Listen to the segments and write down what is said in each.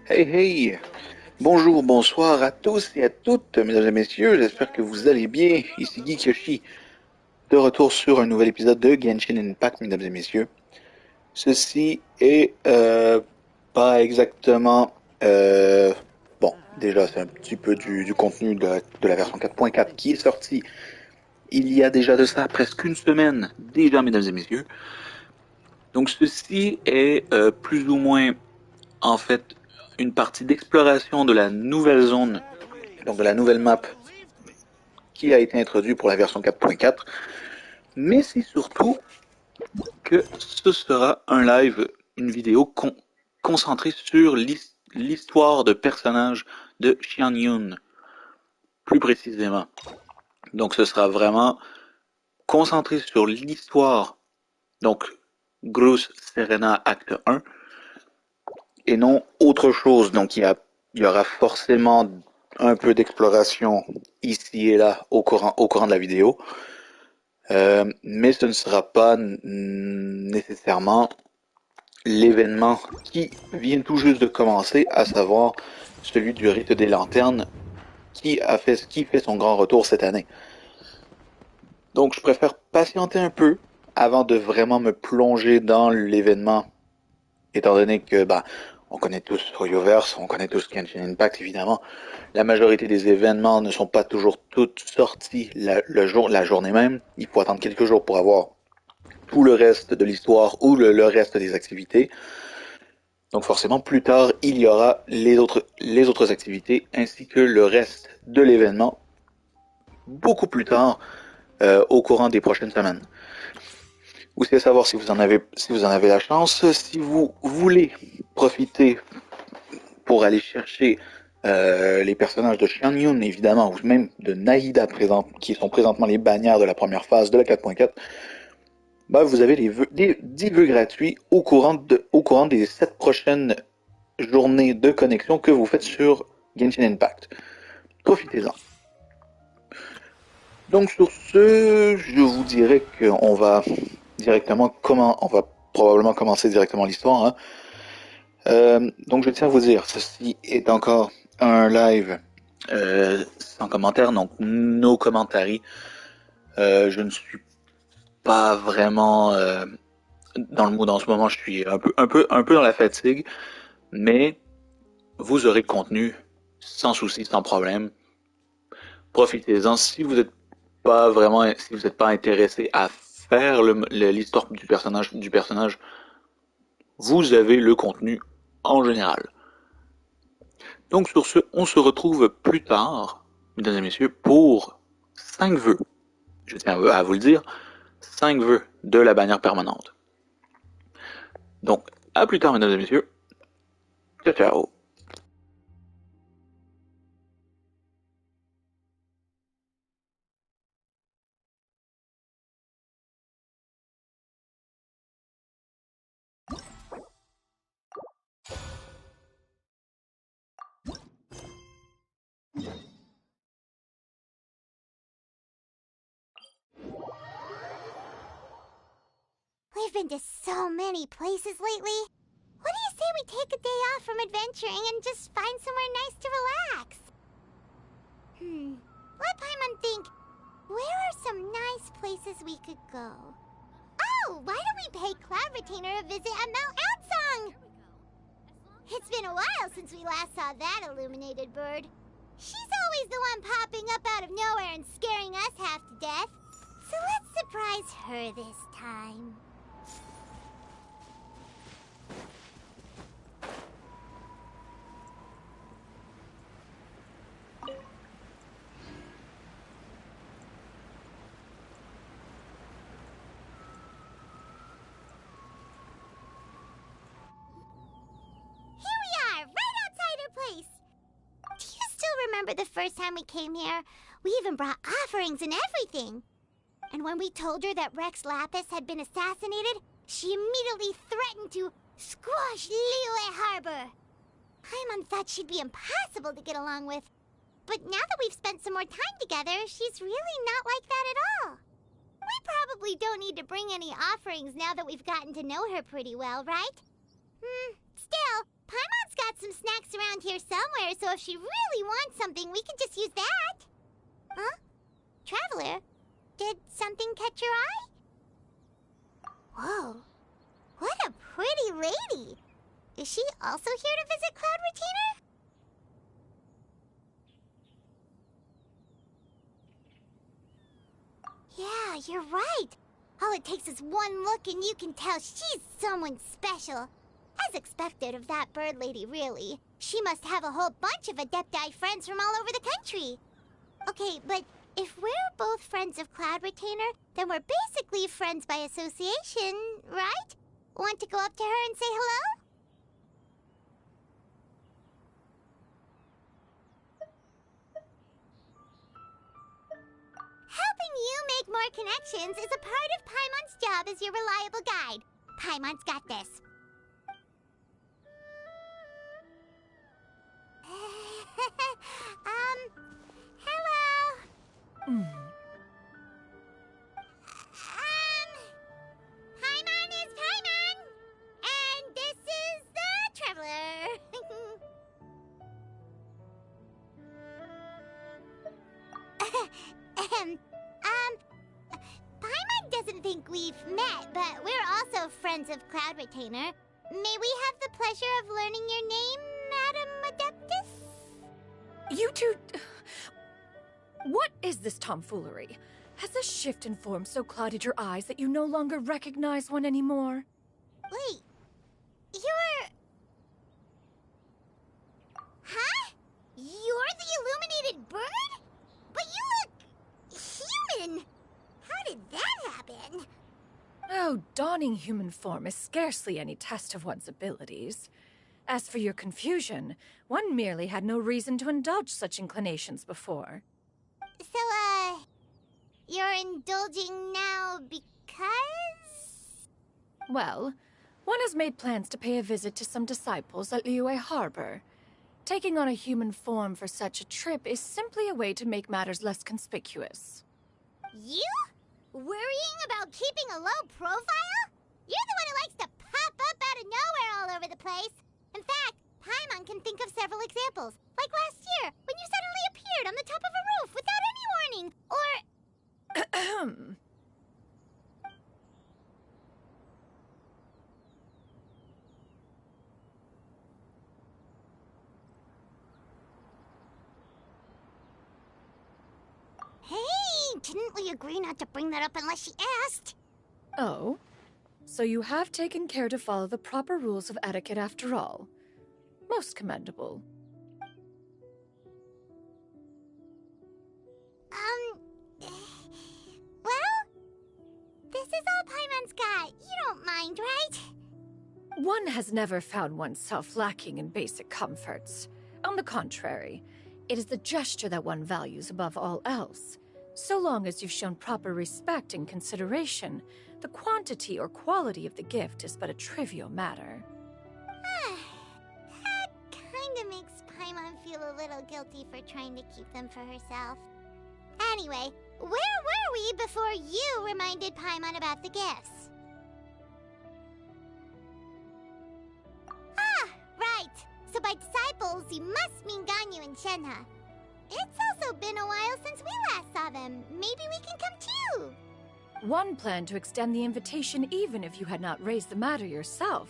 Hey hey! Bonjour, bonsoir à tous et à toutes, mesdames et messieurs, j'espère que vous allez bien. Ici GeekYoshii, de retour sur un nouvel épisode de Genshin Impact, mesdames et messieurs. Ceci est pas exactement... bon, déjà c'est un petit peu du contenu de la version 4.4 qui est sortie il y a déjà de ça presque une semaine, déjà mesdames et messieurs. Donc ceci est plus ou moins en fait une partie d'exploration de la nouvelle zone, donc de la nouvelle map qui a été introduite pour la version 4.4, mais c'est surtout que ce sera un live, une vidéo concentrée sur l'histoire de personnages de XIANYUN, plus précisément. Donc ce sera vraiment concentré sur l'histoire, donc Grosse Serena Acte 1, et non autre chose. Donc il y aura forcément un peu d'exploration ici et là au courant de la vidéo. Mais ce ne sera pas nécessairement l'événement qui vient tout juste de commencer, à savoir celui du rite des lanternes qui fait son grand retour cette année. Donc je préfère patienter un peu avant de vraiment me plonger dans l'événement, étant donné que on connaît tous Royoverse, on connaît tous Genshin Impact évidemment. La majorité des événements ne sont pas toujours toutes sortis la journée même. Il faut attendre quelques jours pour avoir tout le reste de l'histoire ou le reste des activités. Donc forcément, plus tard, il y aura les autres activités ainsi que le reste de l'événement beaucoup plus tard au courant des prochaines semaines. Vous savez savoir si vous en avez la chance, si vous voulez profiter pour aller chercher les personnages de XianYun, évidemment, ou même de Naïda, qui sont présentement les bannières de la première phase de la 4.4, vous avez des 10 vœux gratuits au courant des 7 prochaines journées de connexion que vous faites sur Genshin Impact. Profitez-en. Donc sur ce, je vous dirais qu'on va on va probablement commencer directement l'histoire. Hein. Donc je tiens à vous dire, ceci est encore un live sans commentaire, donc nos commentaires. Je ne suis pas vraiment dans le mood en ce moment. Je suis un peu dans la fatigue, mais vous aurez le contenu sans souci, sans problème. Profitez-en. Si vous n'êtes pas intéressé à faire l'histoire du personnage, vous avez le contenu en général. Donc sur ce, on se retrouve plus tard, mesdames et messieurs, pour 5 vœux. Je tiens à vous le dire, 5 vœux de la bannière permanente. Donc, à plus tard, mesdames et messieurs. Ciao, ciao. We've been to so many places lately. What do you say we take a day off from adventuring and just find somewhere nice to relax? Let Paimon think. Where are some nice places we could go? Oh, why don't we pay Cloud Retainer a visit at Mount Outsong? It's been a while since we last saw that illuminated bird. She's always the one popping up out of nowhere and scaring us half to death. So let's surprise her this time. Place. Do you still remember the first time we came here? We even brought offerings and everything. And when we told her that Rex Lapis had been assassinated, she immediately threatened to squash Liyue Harbor. Paimon thought she'd be impossible to get along with. But now that we've spent some more time together, she's really not like that at all. We probably don't need to bring any offerings now that we've gotten to know her pretty well, right? Still, Paimon's got some snacks around here somewhere, so if she really wants something, we can just use that. Huh? Traveler, did something catch your eye? Whoa, what a pretty lady. Is she also here to visit Cloud Retainer? Yeah, you're right. All it takes is one look and you can tell she's someone special. As expected of that bird lady, really. She must have a whole bunch of Adepti friends from all over the country. Okay, but if we're both friends of Cloud Retainer, then we're basically friends by association, right? Want to go up to her and say hello? Helping you make more connections is a part of Paimon's job as your reliable guide. Paimon's got this. Hello. Paimon is Paimon, and this is the Traveler. Paimon doesn't think we've met, but we're also friends of Cloud Retainer. May we have the pleasure of learning your name, Madam Adeptus? You two... What is this tomfoolery? Has the shift in form so clouded your eyes that you no longer recognize one anymore? Wait, you're... Huh? You're the illuminated bird? But you look... human! How did that happen? Oh, donning human form is scarcely any test of one's abilities. As for your confusion, one merely had no reason to indulge such inclinations before. So, you're indulging now because? Well, one has made plans to pay a visit to some disciples at Liyue Harbor. Taking on a human form for such a trip is simply a way to make matters less conspicuous. You? Worrying about keeping a low profile? You're the one who likes to pop up out of nowhere all over the place. In fact, Paimon can think of several examples. Like last year, when you suddenly appeared on the top of a roof without any warning. Or... Hey, didn't we agree not to bring that up unless she asked? Oh? So you have taken care to follow the proper rules of etiquette after all. Most commendable. Well, this is all Paimon's got. You don't mind, right? One has never found oneself lacking in basic comforts. On the contrary, it is the gesture that one values above all else. So long as you've shown proper respect and consideration, the quantity or quality of the gift is but a trivial matter. That kinda makes Paimon feel a little guilty for trying to keep them for herself. Anyway, where were we before you reminded Paimon about the gifts? Ah, right. So by disciples, you must mean Ganyu and Shenhe. It's also been a while since we last saw them. Maybe we can come too. One planned to extend the invitation even if you had not raised the matter yourself.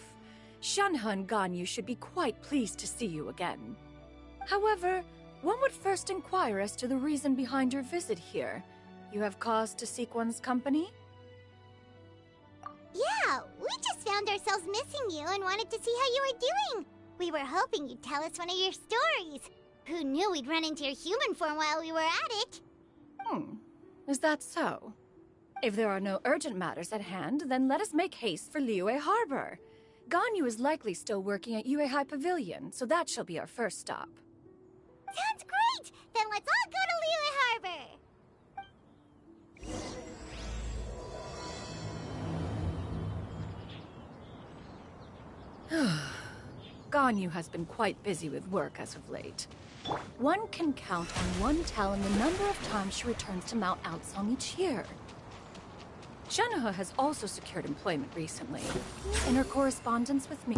Shenhe and Ganyu should be quite pleased to see you again. However, one would first inquire as to the reason behind your visit here. You have cause to seek one's company? Yeah, we just found ourselves missing you and wanted to see how you were doing. We were hoping you'd tell us one of your stories. Who knew we'd run into your human form while we were at it? Is that so? If there are no urgent matters at hand, then let us make haste for Liyue Harbor. Ganyu is likely still working at Yuehai Pavilion, so that shall be our first stop. Sounds great! Then let's all go to Liyue Harbor! Ganyu has been quite busy with work as of late. One can count on one talon the number of times she returns to Mount Outsong each year. Shenhe has also secured employment recently. In her correspondence with me,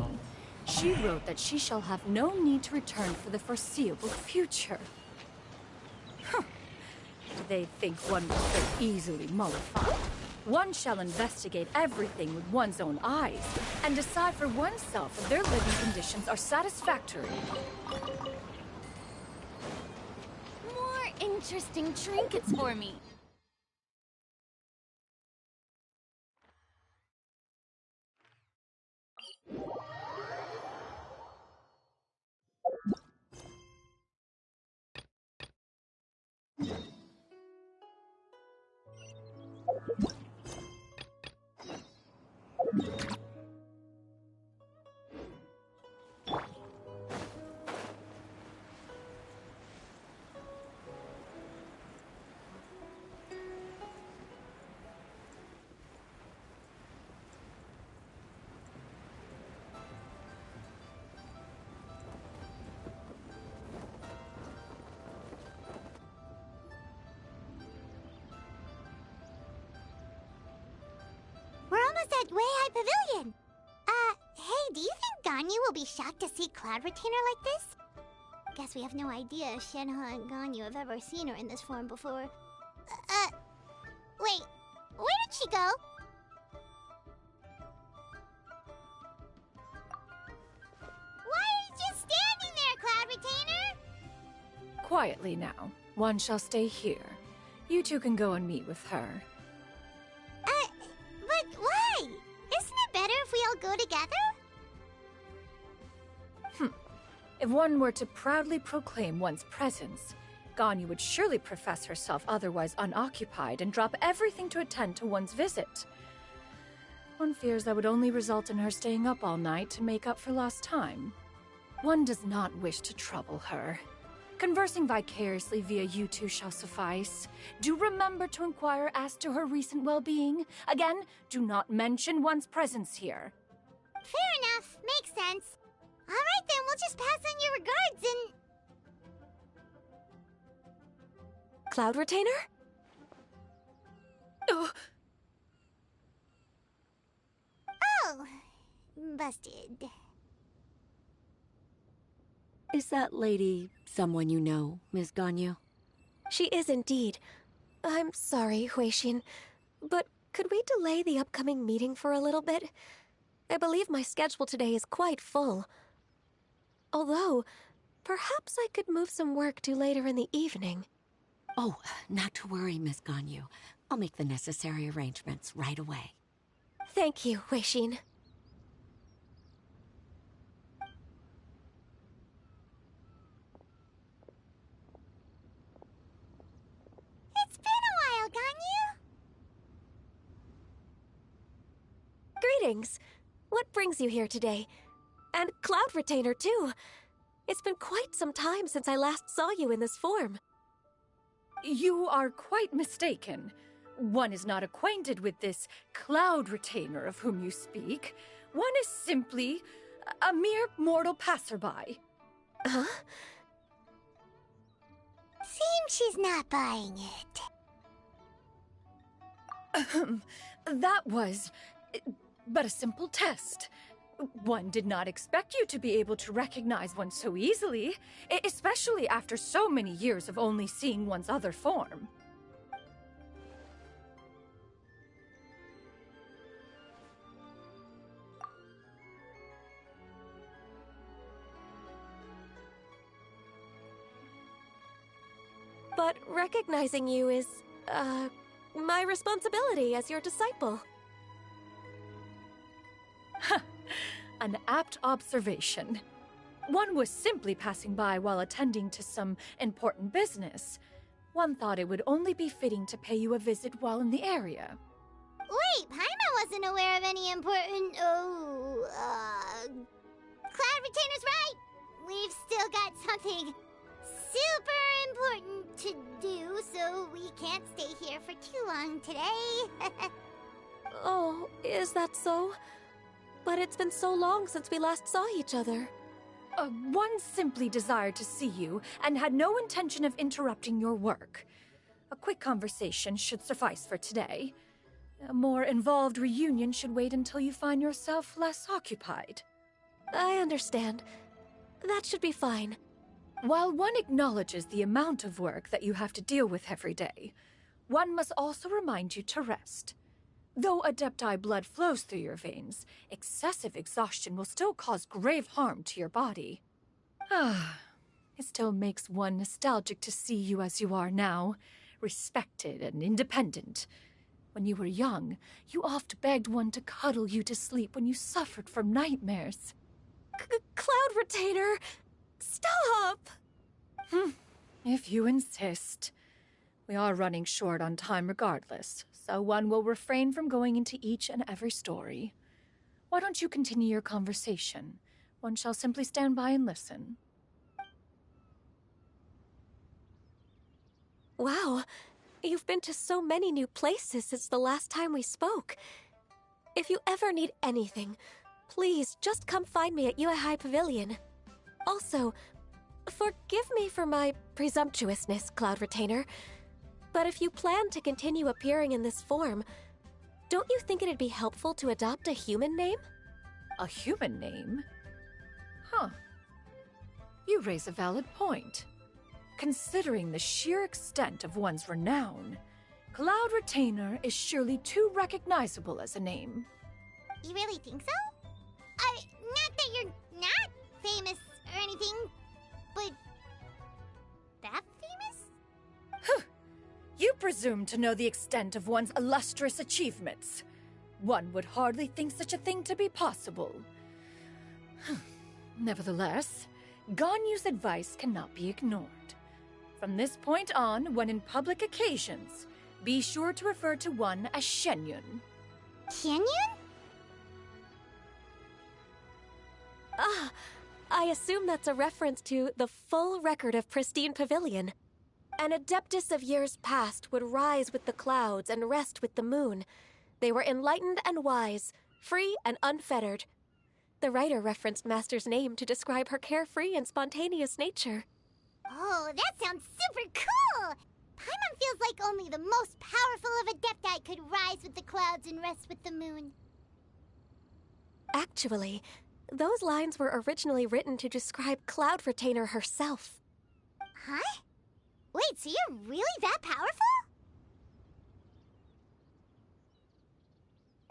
She wrote that she shall have no need to return for the foreseeable future. Huh. Do they think one was so easily mollified? One shall investigate everything with one's own eyes and decide for oneself if their living conditions are satisfactory. More interesting trinkets for me. We're almost at Way High Pavilion. Hey, do you think Ganyu will be shocked to see Cloud Retainer like this? Guess we have no idea if Shenhe and Ganyu have ever seen her in this form before. Wait, where did she go? Why are you just standing there, Cloud Retainer? Quietly now. One shall stay here. You two can go and meet with her. But why? Isn't it better if we all go together? If one were to proudly proclaim one's presence, Ganyu would surely profess herself otherwise unoccupied and drop everything to attend to one's visit. One fears that would only result in her staying up all night to make up for lost time. One does not wish to trouble her. Conversing vicariously via you two shall suffice. Do remember to inquire as to her recent well-being. Again, do not mention one's presence here. Fair enough. Makes sense. Alright then, we'll just pass on your regards and... Cloud Retainer? Oh, Oh, busted. Is that lady someone you know, Ms. Ganyu? She is indeed. I'm sorry, Huixin, but could we delay the upcoming meeting for a little bit? I believe my schedule today is quite full. Although, perhaps I could move some work to later in the evening. Oh, not to worry, Miss Ganyu. I'll make the necessary arrangements right away. Thank you, Huixin. It's been a while, Ganyu. Greetings. What brings you here today? And Cloud Retainer, too. It's been quite some time since I last saw you in this form. you are quite mistaken. One is not acquainted with this Cloud Retainer of whom you speak. One is simply a mere mortal passerby. Huh? Seems she's not buying it. That was but a simple test. One did not expect you to be able to recognize one so easily, especially after so many years of only seeing one's other form. But recognizing you is, my responsibility as your disciple. An apt observation. One was simply passing by while attending to some important business. One thought it would only be fitting to pay you a visit while in the area. Wait, Paimon wasn't aware of any important... Cloud Retainer's right! We've still got something super important to do, so we can't stay here for too long today. Oh, is that so? But it's been so long since we last saw each other. One simply desired to see you and had no intention of interrupting your work. A quick conversation should suffice for today. A more involved reunion should wait until you find yourself less occupied. I understand. That should be fine. While one acknowledges the amount of work that you have to deal with every day, one must also remind you to rest. Though Adepti blood flows through your veins, excessive exhaustion will still cause grave harm to your body. It still makes one nostalgic to see you as you are now, respected and independent. When you were young, you oft begged one to cuddle you to sleep when you suffered from nightmares. Cloud Retainer! Stop! If you insist. We are running short on time regardless, so one will refrain from going into each and every story. Why don't you continue your conversation? One shall simply stand by and listen. Wow, you've been to so many new places since the last time we spoke. If you ever need anything, please just come find me at XIANYUN Pavilion. Also, forgive me for my presumptuousness, Cloud Retainer, but if you plan to continue appearing in this form, don't you think it'd be helpful to adopt a human name? A human name? Huh. You raise a valid point. Considering the sheer extent of one's renown, Cloud Retainer is surely too recognizable as a name. You really think so? Not that you're not famous or anything, but that famous? You presume to know the extent of one's illustrious achievements. One would hardly think such a thing to be possible. Nevertheless, Ganyu's advice cannot be ignored. From this point on, when in public occasions, be sure to refer to one as XIANYUN. XIANYUN? I assume that's a reference to the full record of Pristine Pavilion. An Adeptus of years past would rise with the clouds and rest with the moon. They were enlightened and wise, free and unfettered. The writer referenced Master's name to describe her carefree and spontaneous nature. Oh, that sounds super cool! Paimon feels like only the most powerful of Adepti could rise with the clouds and rest with the moon. Actually, those lines were originally written to describe Cloud Retainer herself. Huh? Wait, so you're really that powerful?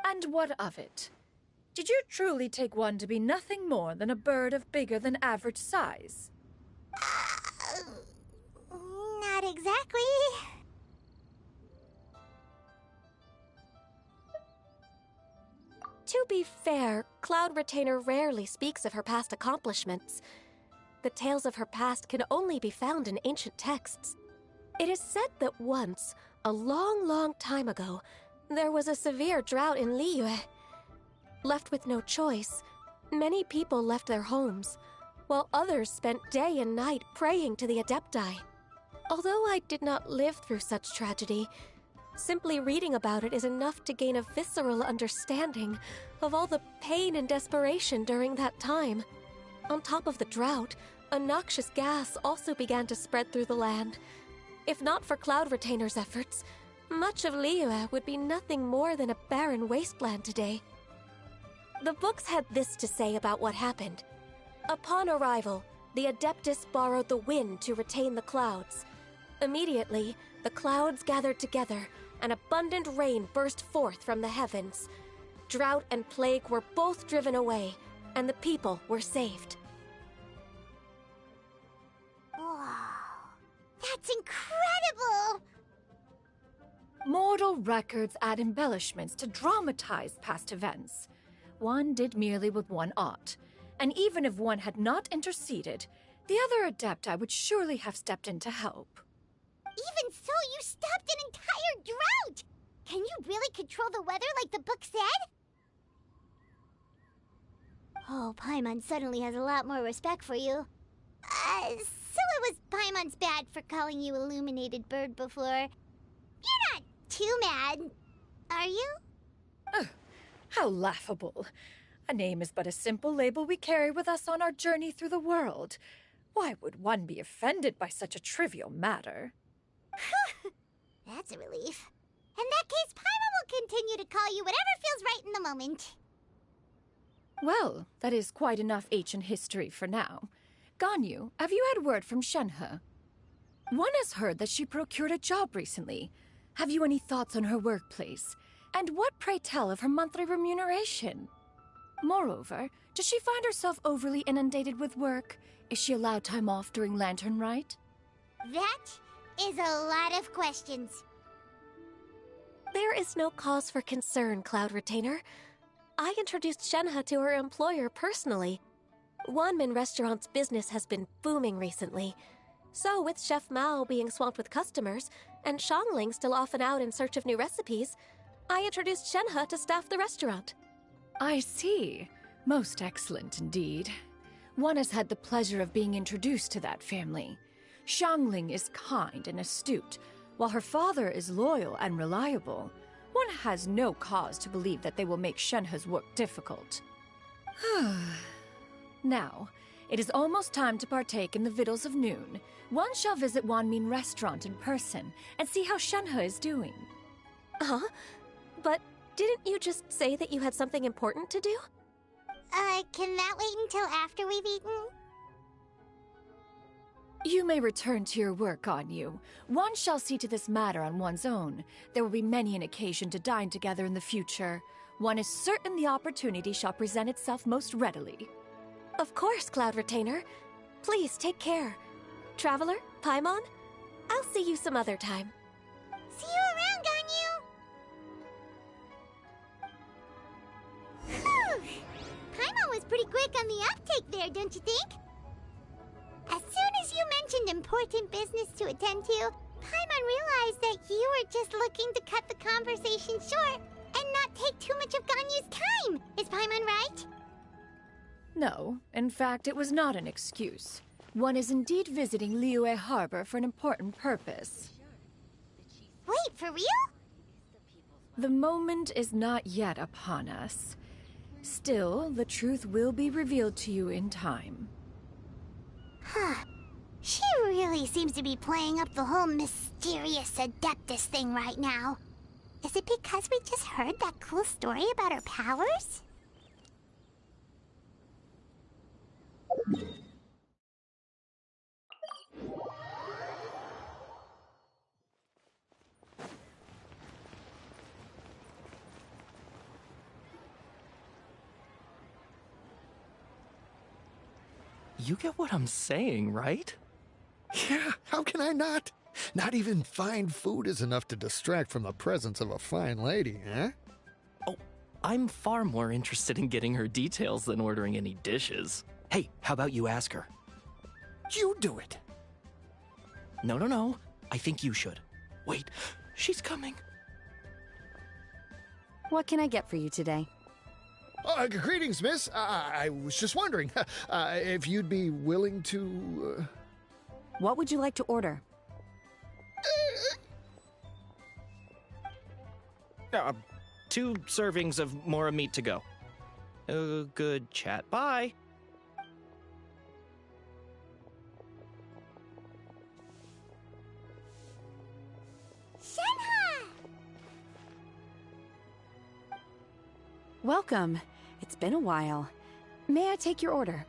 And what of it? Did you truly take one to be nothing more than a bird of bigger than average size? Not exactly. To be fair, Cloud Retainer rarely speaks of her past accomplishments. The tales of her past can only be found in ancient texts. It is said that once, a long, long time ago, there was a severe drought in Liyue. Left with no choice, many people left their homes, while others spent day and night praying to the Adepti. Although I did not live through such tragedy, simply reading about it is enough to gain a visceral understanding of all the pain and desperation during that time. On top of the drought, a noxious gas also began to spread through the land. If not for Cloud Retainer's efforts, much of Liyue would be nothing more than a barren wasteland today. The books had this to say about what happened. Upon arrival, the Adeptus borrowed the wind to retain the clouds. Immediately, the clouds gathered together, and abundant rain burst forth from the heavens. Drought and plague were both driven away, and the people were saved. Wow, that's incredible! Mortal records add embellishments to dramatize past events. One did merely what one ought, and even if one had not interceded, the other Adepti would surely have stepped in to help. Even so, you stopped an entire drought! Can you really control the weather like the book said? Oh, Paimon suddenly has a lot more respect for you. So it was Paimon's bad for calling you Illuminated Bird before. You're not too mad, are you? How laughable. A name is but a simple label we carry with us on our journey through the world. Why would one be offended by such a trivial matter? That's a relief. In that case, Paimon will continue to call you whatever feels right in the moment. Well, that is quite enough ancient history for now. Ganyu, have you had word from Shenhe? One has heard that she procured a job recently. Have you any thoughts on her workplace? And what, pray tell, of her monthly remuneration? Moreover, does she find herself overly inundated with work? Is she allowed time off during Lantern Rite? That is a lot of questions. There is no cause for concern, Cloud Retainer. I introduced Shenhe to her employer personally. Wanmin Restaurant's business has been booming recently. So, with Chef Mao being swamped with customers, and Xiangling still off and out in search of new recipes, I introduced Shenhe to staff the restaurant. I see. Most excellent indeed. One has had the pleasure of being introduced to that family. Xiangling is kind and astute, while her father is loyal and reliable. One has no cause to believe that they will make Shenhe's work difficult. Now, it is almost time to partake in the victuals of noon. One shall visit Wanmin Restaurant in person and see how Shenhe is doing. Huh? But didn't you just say that you had something important to do? Can that wait until after we've eaten? You may return to your work, Ganyu. One shall see to this matter on one's own. There will be many an occasion to dine together in the future. One is certain the opportunity shall present itself most readily. Of course, Cloud Retainer. Please take care. Traveler, Paimon, I'll see you some other time. See you around, Ganyu! Whew! Paimon was pretty quick on the uptake there, don't you think? As soon as you mentioned important business to attend to, Paimon realized that you were just looking to cut the conversation short and not take too much of Ganyu's time. Is Paimon right? No, in fact, it was not an excuse. One is indeed visiting Liyue Harbor for an important purpose. Wait, for real? The moment is not yet upon us. Still, the truth will be revealed to you in time. Huh. She really seems to be playing up the whole mysterious Adeptus thing right now. Is it because we just heard that cool story about her powers? You get what I'm saying, right? Yeah, how can I not? Not even fine food is enough to distract from the presence of a fine lady, eh? Oh, I'm far more interested in getting her details than ordering any dishes. Hey, how about you ask her? You do it. No. I think you should. Wait, she's coming. What can I get for you today? Greetings, miss. I was just wondering if you'd be willing to... What would you like to order? 2 servings of mora meat to go. Good chat. Bye. Shenhe! Welcome. It's been a while. May I take your order?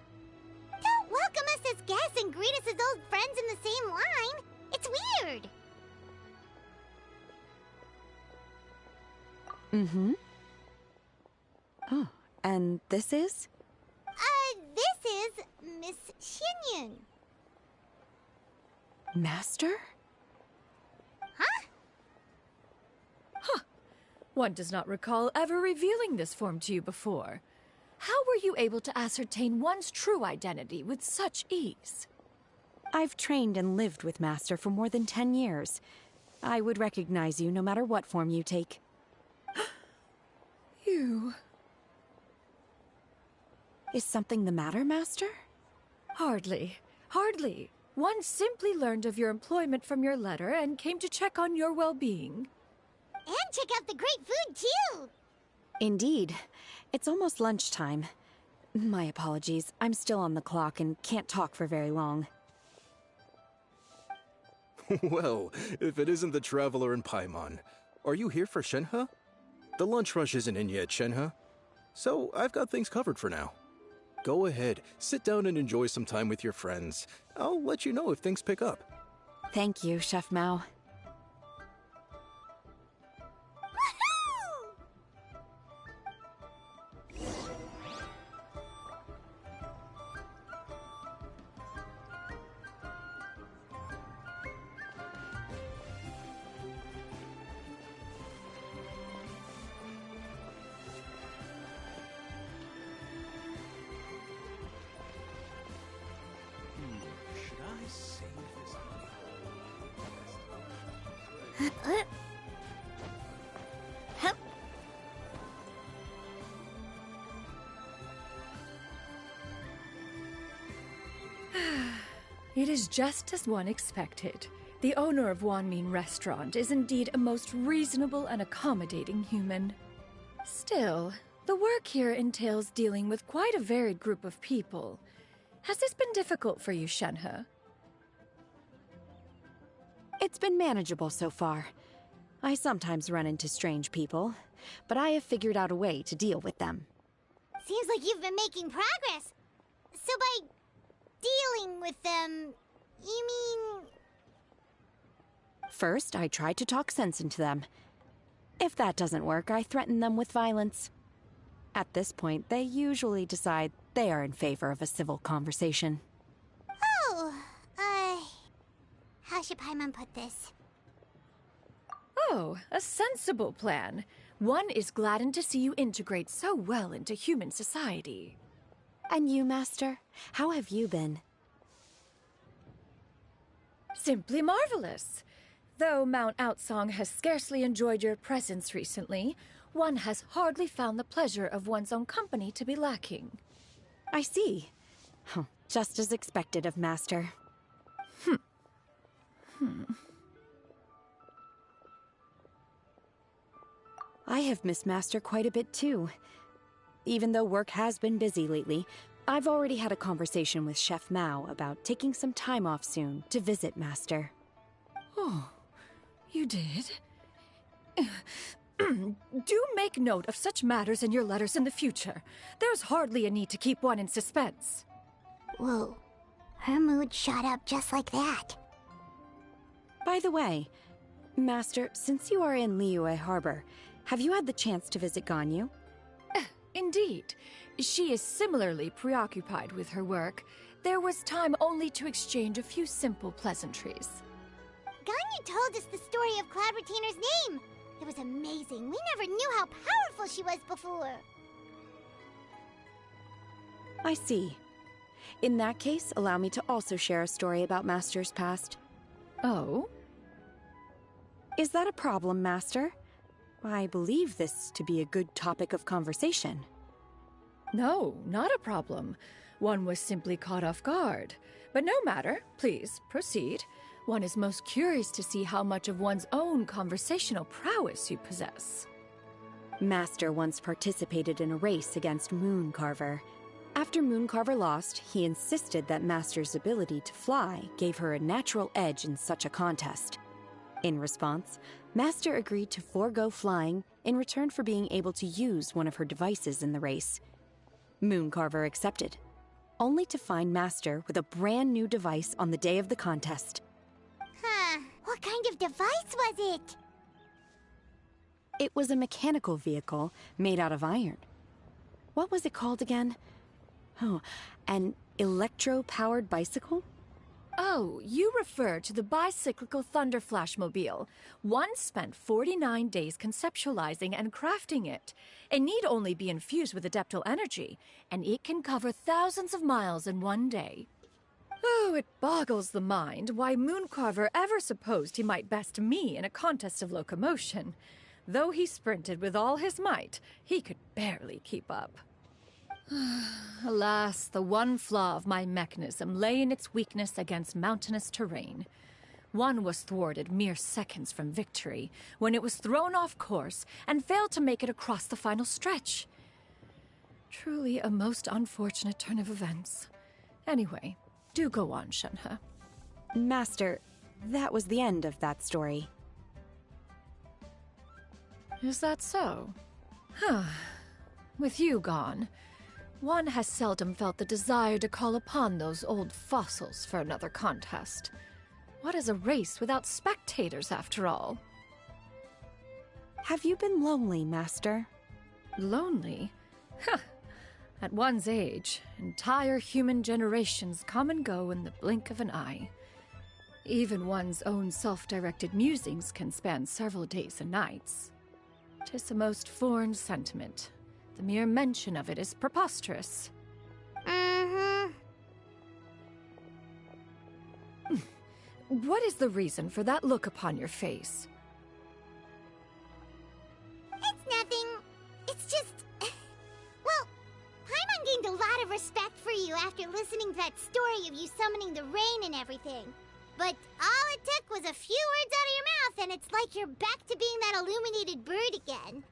Don't welcome us as guests and greet us as old friends in the same line. It's weird. Mm-hmm. Oh, and this is? This is Miss XIANYUN. Master? Huh? One does not recall ever revealing this form to you before. How were you able to ascertain one's true identity with such ease? I've trained and lived with Master for more than 10 years. I would recognize you no matter what form you take. You... Is something the matter, Master? Hardly. One simply learned of your employment from your letter and came to check on your well-being. And check out the great food, too! Indeed. It's almost lunchtime. My apologies. I'm still on the clock and can't talk for very long. Well, if it isn't the Traveler and Paimon. Are you here for Shenhe? The lunch rush isn't in yet, Shenhe. so I've got things covered for now. Go ahead, sit down and enjoy some time with your friends. I'll let you know if things pick up. Thank you, Chef Mao. Should I save this It is just as one expected. The owner of Wanmin Restaurant is indeed a most reasonable and accommodating human. Still, the work here entails dealing with quite a varied group of people. Has this been difficult for you, Shenhe? It's been manageable so far. I sometimes run into strange people, but I have figured out a way to deal with them. Seems like you've been making progress. So by dealing with them, you mean... First, I try to talk sense into them. If that doesn't work, I threaten them with violence. At this point, they usually decide they are in favor of a civil conversation. Oh, how should Paimon put this? Oh, a sensible plan. One is gladdened to see you integrate so well into human society. And you, Master? How have you been? Simply marvelous. Though Mount Outsong has scarcely enjoyed your presence recently, one has hardly found the pleasure of one's own company to be lacking. I see. Just as expected of Master. I have missed Master quite a bit too. Even though work has been busy lately, I've already had a conversation with Chef Mao about taking some time off soon to visit Master. Oh, you did? Do make note of such matters in your letters in the future. There's hardly a need to keep one in suspense. Whoa, her mood shot up just like that. By the way, Master, since you are in Liyue Harbor, have you had the chance to visit Ganyu? Indeed. She is similarly preoccupied with her work. There was time only to exchange a few simple pleasantries. Ganyu told us the story of Cloud Retainer's name. It was amazing. We never knew how powerful she was before. I see. In that case, allow me to also share a story about Master's past. Oh? Is that a problem, Master? I believe this to be a good topic of conversation. No, not a problem. One was simply caught off guard. But no matter. Please, proceed. One is most curious to see how much of one's own conversational prowess you possess. Master once participated in a race against Mooncarver. After Mooncarver lost, he insisted that Master's ability to fly gave her a natural edge in such a contest. In response, Master agreed to forego flying in return for being able to use one of her devices in the race. Mooncarver accepted, only to find Master with a brand new device on the day of the contest. Huh, what kind of device was it? It was a mechanical vehicle made out of iron. What was it called again? Oh, an electro-powered bicycle? Oh, you refer to the bicyclical Thunder Flashmobile. One spent 49 days conceptualizing and crafting it. It need only be infused with adeptal energy, and it can cover thousands of miles in one day. Oh, it boggles the mind why Mooncarver ever supposed he might best me in a contest of locomotion. Though he sprinted with all his might, he could barely keep up. Alas, the one flaw of my mechanism lay in its weakness against mountainous terrain. One was thwarted mere seconds from victory, when it was thrown off course and failed to make it across the final stretch. Truly a most unfortunate turn of events. Anyway, do go on, Shenhe. Master, that was the end of that story. Is that so? Huh. With you gone, one has seldom felt the desire to call upon those old fossils for another contest. What is a race without spectators, after all? Have you been lonely, Master? Lonely? Huh. At one's age, entire human generations come and go in the blink of an eye. Even one's own self-directed musings can span several days and nights. 'Tis a most foreign sentiment. The mere mention of it is preposterous. What is the reason for that look upon your face? It's nothing. It's just... Well, Paimon gained a lot of respect for you after listening to that story of you summoning the rain and everything. But all it took was a few words out of your mouth and it's like you're back to being that illuminated bird again.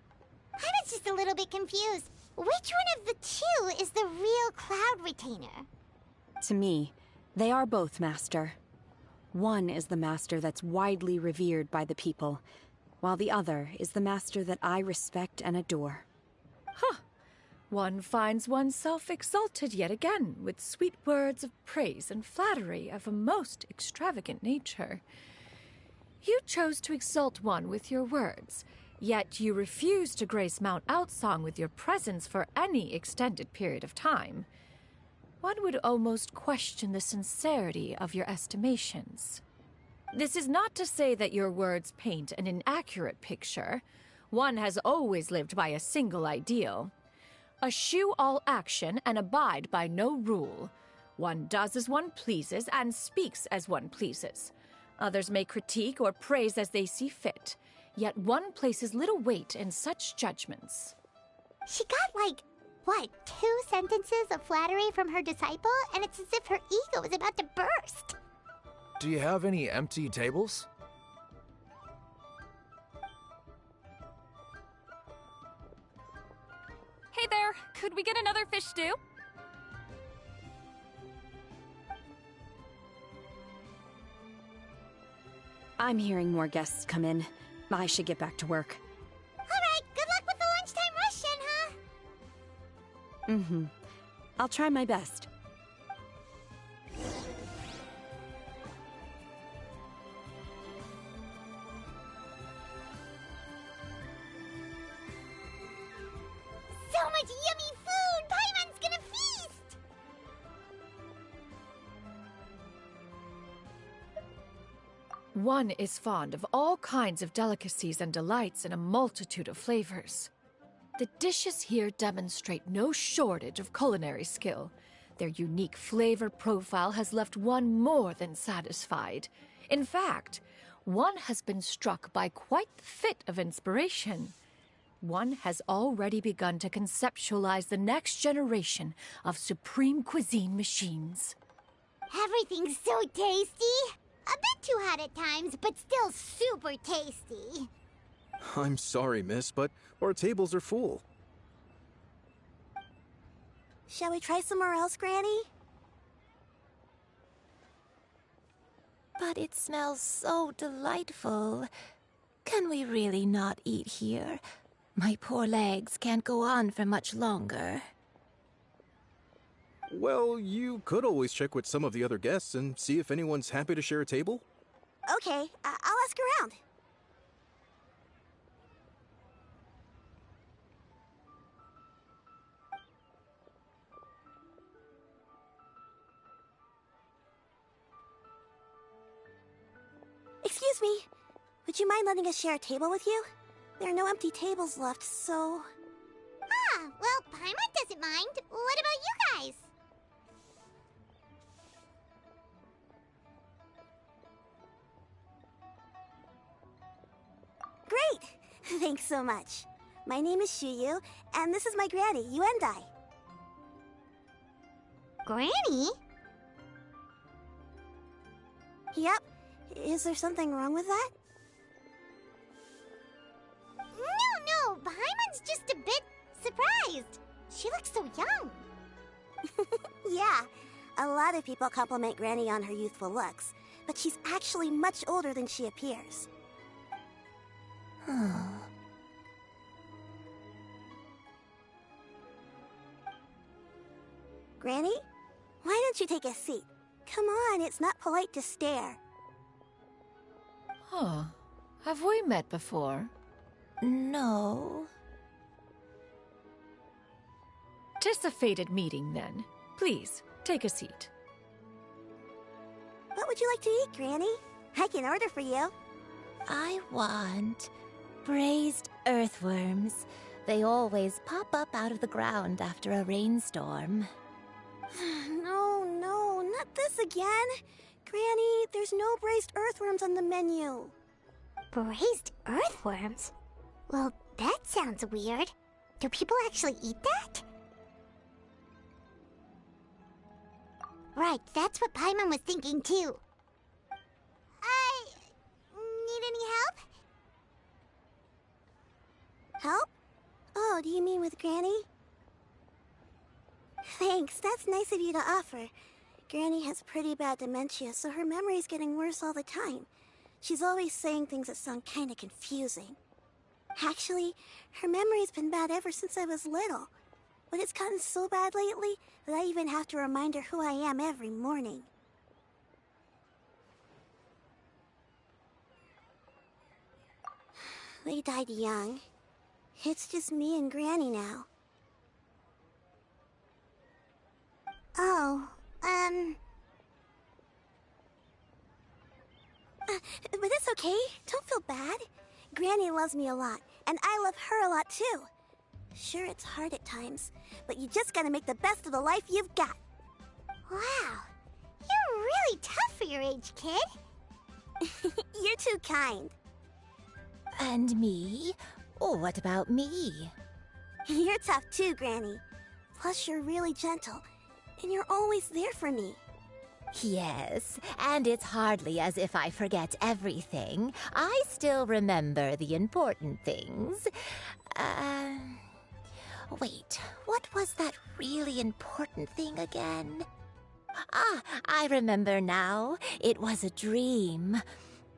I was just a little bit confused. Which one of the two is the real cloud retainer? To me, they are both, Master. One is the master that's widely revered by the people, while the other is the master that I respect and adore. Huh. One finds oneself exalted yet again with sweet words of praise and flattery of a most extravagant nature. You chose to exalt one with your words, yet you refuse to grace Mount Outsong with your presence for any extended period of time. One would almost question the sincerity of your estimations. This is not to say that your words paint an inaccurate picture. One has always lived by a single ideal. Eschew all action and abide by no rule. One does as one pleases and speaks as one pleases. Others may critique or praise as they see fit, yet one places little weight in such judgments. She got like... what, 2 sentences of flattery from her disciple, and it's as if her ego is about to burst. Do you have any empty tables? Hey there, could we get another fish stew? I'm hearing more guests come in. I should get back to work. Alright, good luck with the lunchtime rush then, huh? Mm-hmm. I'll try my best. So much yummy food! Paimon's gonna feast! One is fond of all kinds of delicacies and delights in a multitude of flavors. The dishes here demonstrate no shortage of culinary skill. Their unique flavor profile has left one more than satisfied. In fact, one has been struck by quite the fit of inspiration. One has already begun to conceptualize the next generation of supreme cuisine machines. Everything's so tasty! A bit too hot at times, but still super tasty. I'm sorry, miss, but our tables are full. Shall we try somewhere else, Granny? But it smells so delightful. Can we really not eat here? My poor legs can't go on for much longer. Well, you could always check with some of the other guests and see if anyone's happy to share a table. Okay, I'll ask around. Excuse me. Would you mind letting us share a table with you? There are no empty tables left, so... Ah, well, Paimon doesn't mind. What about you guys? Great! Thanks so much. My name is Shuyu, and this is my granny, Yuendai. Granny? Yep. Is there something wrong with that? No, Paimon's just a bit surprised. She looks so young. Yeah, a lot of people compliment Granny on her youthful looks, but she's actually much older than she appears. Granny, why don't you take a seat? Come on, it's not polite to stare. Huh. Have we met before? No. 'Tis a fated meeting, then. Please, take a seat. What would you like to eat, Granny? I can order for you. I want braised earthworms. They always pop up out of the ground after a rainstorm. No, not this again. Granny, there's no braised earthworms on the menu. Braised earthworms? Well, that sounds weird. Do people actually eat that? Right, that's what Paimon was thinking too. Need any help? Help? Oh, do you mean with Granny? Thanks, that's nice of you to offer. Granny has pretty bad dementia, so her memory's getting worse all the time. She's always saying things that sound kinda confusing. Actually, her memory's been bad ever since I was little. But it's gotten so bad lately that I even have to remind her who I am every morning. They died young. It's just me and Granny now. Oh, but it's okay. Don't feel bad. Granny loves me a lot, and I love her a lot too. Sure, it's hard at times, but you just gotta make the best of the life you've got. Wow, you're really tough for your age, kid. You're too kind. And me? Oh, what about me? You're tough too, Granny. Plus, you're really gentle, and you're always there for me. Yes, and it's hardly as if I forget everything. I still remember the important things. Wait, what was that really important thing again? Ah, I remember now. It was a dream.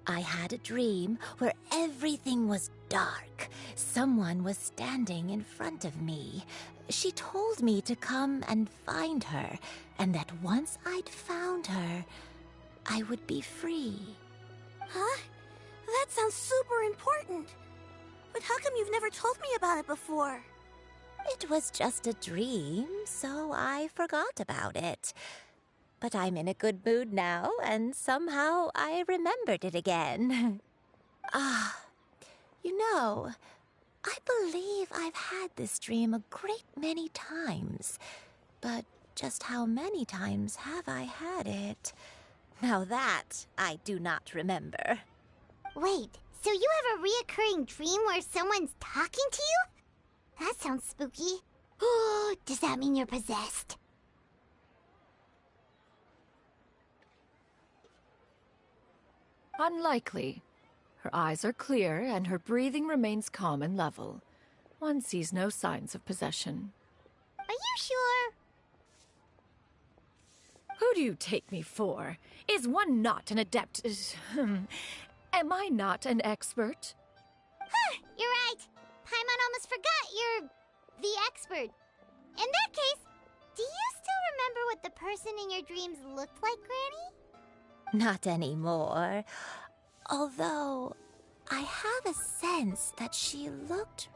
I had a dream where everything was dark. Someone was standing in front of me. She told me to come and find her, and that once I'd found her, I would be free. Huh? That sounds super important. But how come you've never told me about it before? It was just a dream, so I forgot about it. But I'm in a good mood now, and somehow I remembered it again. You know, I believe I've had this dream a great many times. But just how many times have I had it? Now that I do not remember. Wait, so you have a reoccurring dream where someone's talking to you? That sounds spooky. Oh, does that mean you're possessed? Unlikely. Her eyes are clear, and her breathing remains calm and level. One sees no signs of possession. Are you sure? Who do you take me for? Is one not an adept? Am I not an expert? Huh, you're right. Paimon almost forgot you're the expert. In that case, do you still remember what the person in your dreams looked like, Granny? Not anymore. Although, I have a sense that she looked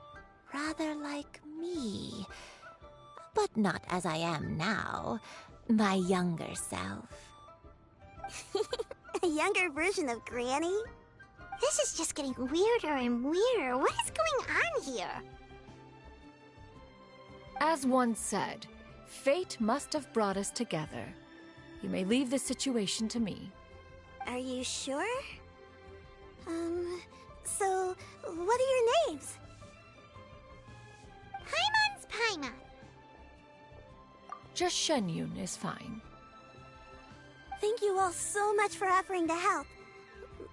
rather like me. But not as I am now. My younger self. A younger version of Granny? This is just getting weirder and weirder. What is going on here? As one said, fate must have brought us together. You may leave the situation to me. Are you sure? So, what are your names? Paimon's Paimon. Just XIANYUN is fine. Thank you all so much for offering to help.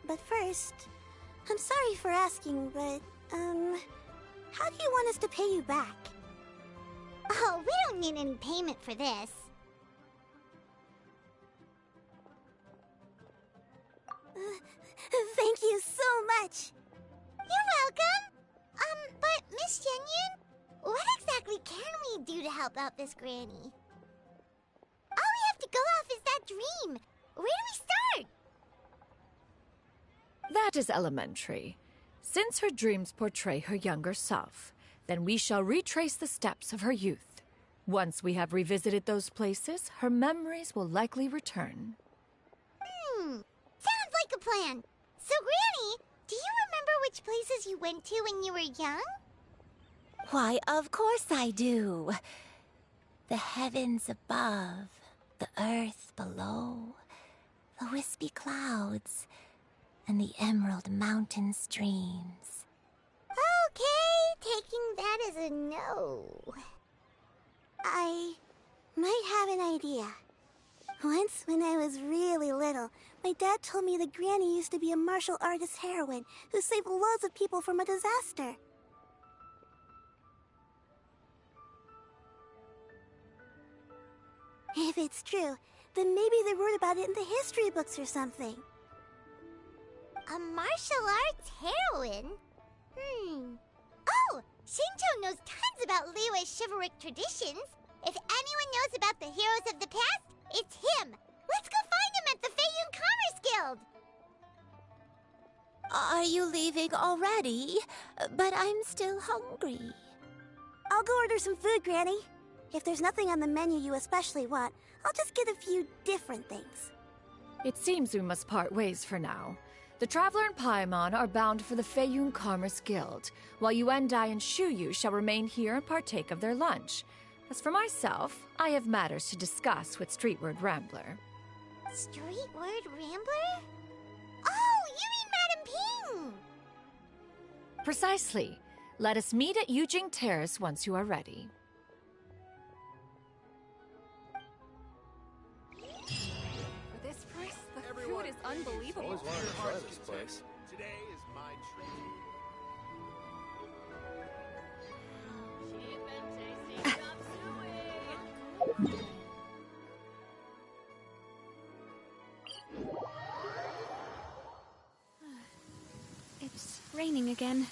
But first, I'm sorry for asking, but, how do you want us to pay you back? Oh, we don't need any payment for this. Thank you so much. You're welcome. But Miss XIANYUN, what exactly can we do to help out this granny? dream. Where do we start? That is elementary. Since her dreams portray her younger self, then we shall retrace the steps of her youth. Once we have revisited those places, her memories will likely return. Sounds like a plan. So, Granny, do you remember which places you went to when you were young? Why, of course I do. The heavens above, the earth below, the wispy clouds, and the emerald mountain streams. Okay, taking that as a no. I might have an idea. Once, when I was really little, my dad told me that Granny used to be a martial artist heroine who saved loads of people from a disaster. If it's true, then maybe they wrote about it in the history books or something. A martial arts heroine? Oh, Shinjo knows tons about Liyue's chivalric traditions. If anyone knows about the heroes of the past, it's him. Let's go find him at the Feiyun Commerce Guild. Are you leaving already? But I'm still hungry. I'll go order some food, Granny. If there's nothing on the menu you especially want, I'll just get a few different things. It seems we must part ways for now. The Traveler and Paimon are bound for the Feiyun Commerce Guild, while Yuendai and Shuyu shall remain here and partake of their lunch. As for myself, I have matters to discuss with Streetward Rambler. Streetward Rambler? Oh, you mean Madame Ping! Precisely. Let us meet at Yujing Terrace once you are ready. For this price, the food is unbelievable. Always wanted to try this place. Today is my treat. It's raining again.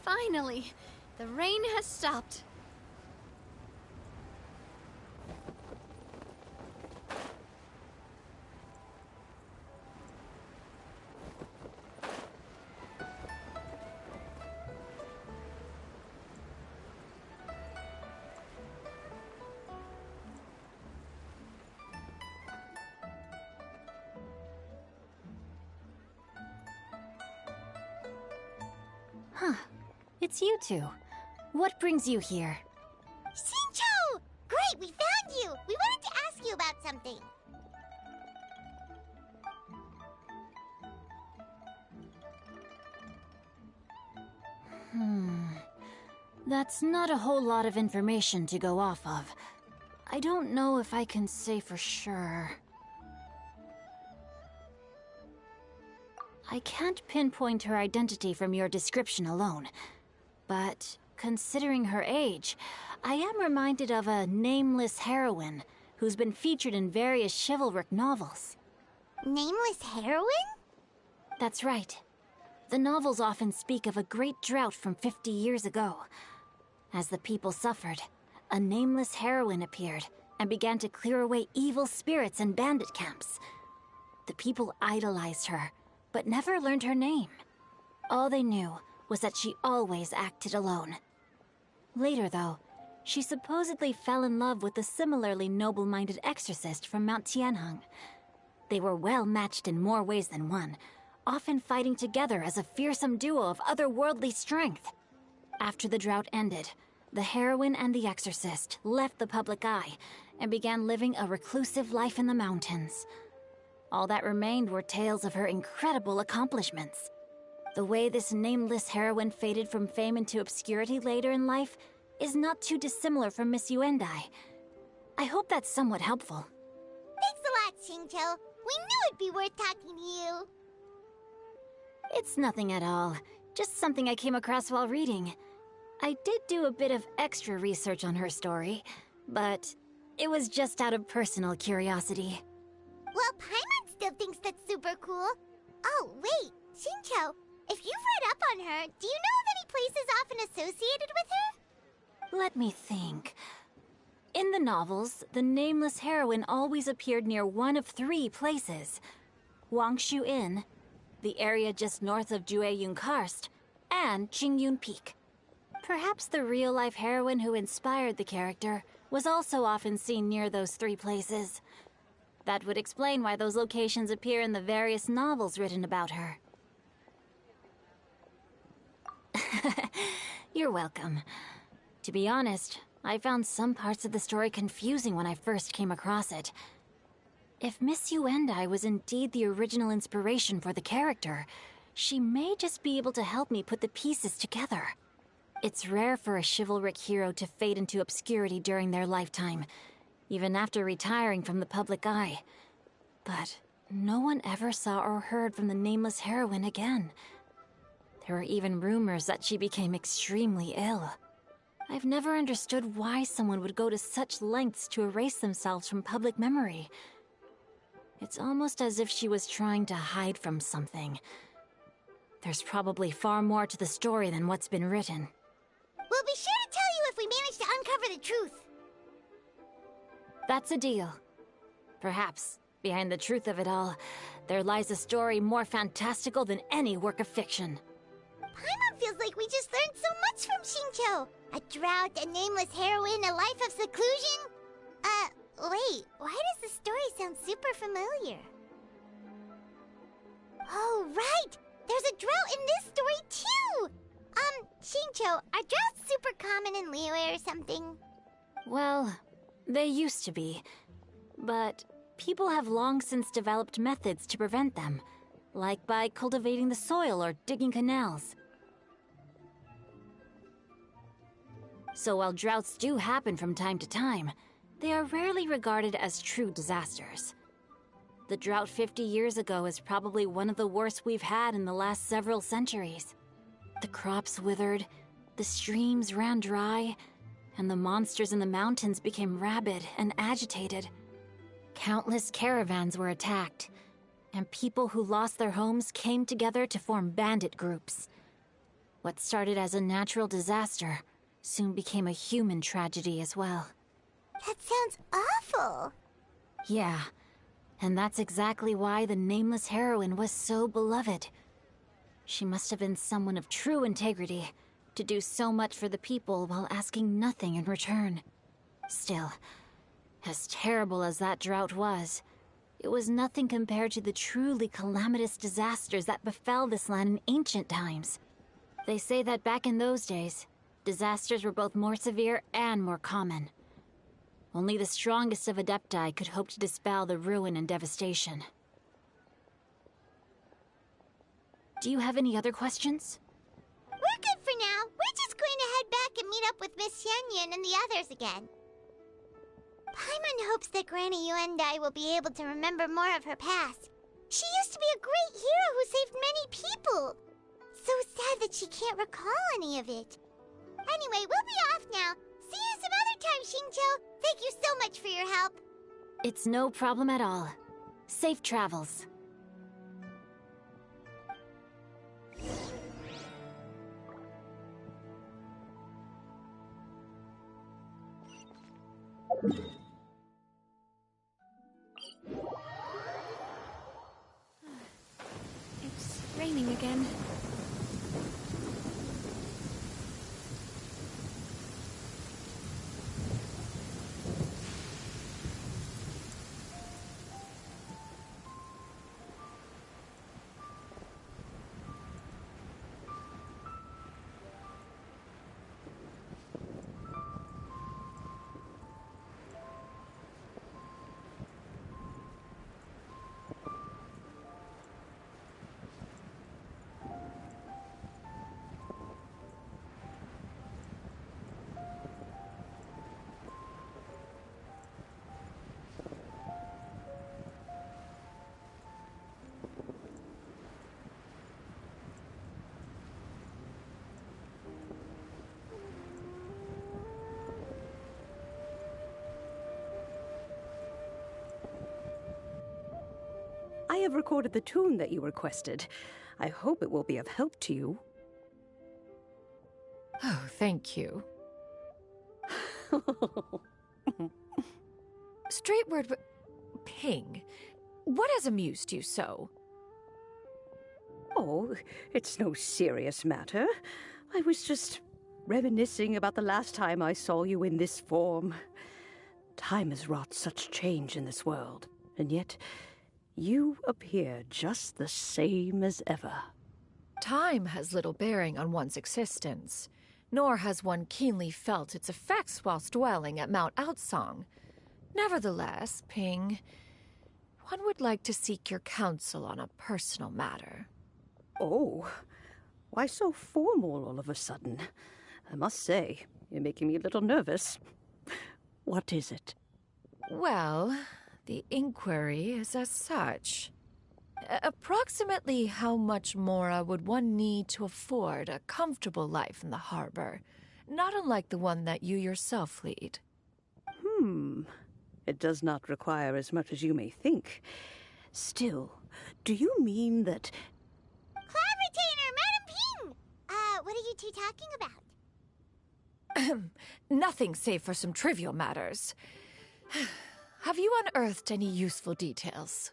Finally, the rain has stopped. Huh. It's you two. What brings you here? Shinjo! Great, we found you! We wanted to ask you about something. That's not a whole lot of information to go off of. I don't know if I can say for sure. I can't pinpoint her identity from your description alone. But considering her age, I am reminded of a nameless heroine who's been featured in various chivalric novels. Nameless heroine? That's right. The novels often speak of a great drought from 50 years ago. As the people suffered, a nameless heroine appeared and began to clear away evil spirits and bandit camps. The people idolized her, but never learned her name. All they knew was that she always acted alone. Later, though, she supposedly fell in love with a similarly noble-minded exorcist from Mount Tianheng. They were well matched in more ways than one, often fighting together as a fearsome duo of otherworldly strength. After the drought ended, the heroine and the exorcist left the public eye and began living a reclusive life in the mountains. All that remained were tales of her incredible accomplishments. The way this nameless heroine faded from fame into obscurity later in life is not too dissimilar from Miss Yuendai. I hope that's somewhat helpful. Thanks a lot, Shinjo. We knew it'd be worth talking to you. It's nothing at all. Just something I came across while reading. I did do a bit of extra research on her story, but it was just out of personal curiosity. Well, Paimon still thinks that's super cool. Oh, wait, Shincho, if you've read up on her, do you know of any places often associated with her? Let me think. In the novels, the nameless heroine always appeared near one of 3 places. Wangshu Inn, the area just north of XIANYUN Karst, and XIANYUN Peak. Perhaps the real-life heroine who inspired the character was also often seen near those 3 places. That would explain why those locations appear in the various novels written about her. You're welcome. To be honest, I found some parts of the story confusing when I first came across it. If Miss Yuendai was indeed the original inspiration for the character, she may just be able to help me put the pieces together. It's rare for a chivalric hero to fade into obscurity during their lifetime, even after retiring from the public eye. But no one ever saw or heard from the nameless heroine again. There were even rumors that she became extremely ill. I've never understood why someone would go to such lengths to erase themselves from public memory. It's almost as if she was trying to hide from something. There's probably far more to the story than what's been written. We'll be sure to tell you if we manage to uncover the truth. That's a deal. Perhaps, behind the truth of it all, there lies a story more fantastical than any work of fiction. Paimon feels like we just learned so much from Shincho. A drought, a nameless heroine, a life of seclusion. Wait, why does the story sound super familiar? Oh, right! There's a drought in this story, too! Shincho, are droughts super common in Liyue or something? Well, they used to be. But people have long since developed methods to prevent them, like by cultivating the soil or digging canals. So while droughts do happen from time to time, they are rarely regarded as true disasters. The drought 50 years ago is probably one of the worst we've had in the last several centuries. The crops withered, the streams ran dry, and the monsters in the mountains became rabid and agitated. Countless caravans were attacked, and people who lost their homes came together to form bandit groups. What started as a natural disaster soon became a human tragedy as well. That sounds awful. Yeah, and that's exactly why the nameless heroine was so beloved. She must have been someone of true integrity, to do so much for the people while asking nothing in return. Still, as terrible as that drought was, it was nothing compared to the truly calamitous disasters that befell this land in ancient times. They say that back in those days, disasters were both more severe and more common. Only the strongest of Adepti could hope to dispel the ruin and devastation. Do you have any other questions? We're good for now. We're just going to head back and meet up with Miss XIANYUN and the others again. Paimon hopes that Granny Yuendai will be able to remember more of her past. She used to be a great hero who saved many people. So sad that she can't recall any of it. Anyway, we'll be off now. See you some other time, Shincho. Thank you so much for your help. It's no problem at all. Safe travels. It's raining again. have recorded the tune that you requested. I hope it will be of help to you. Oh, thank you. Straight word, but Ping, what has amused you so? Oh, it's no serious matter. I was just reminiscing about the last time I saw you in this form. Time has wrought such change in this world, and yet you appear just the same as ever. Time has little bearing on one's existence, nor has one keenly felt its effects whilst dwelling at Mount Outsong. Nevertheless, Ping, one would like to seek your counsel on a personal matter. Oh, why so formal all of a sudden? I must say, you're making me a little nervous. What is it? Well, the inquiry is as such. Approximately how much more would one need to afford a comfortable life in the harbor, not unlike the one that you yourself lead? It does not require as much as you may think. Still, do you mean that... Cloud Retainer, Madam Ping! What are you two talking about? Nothing save for some trivial matters. Have you unearthed any useful details?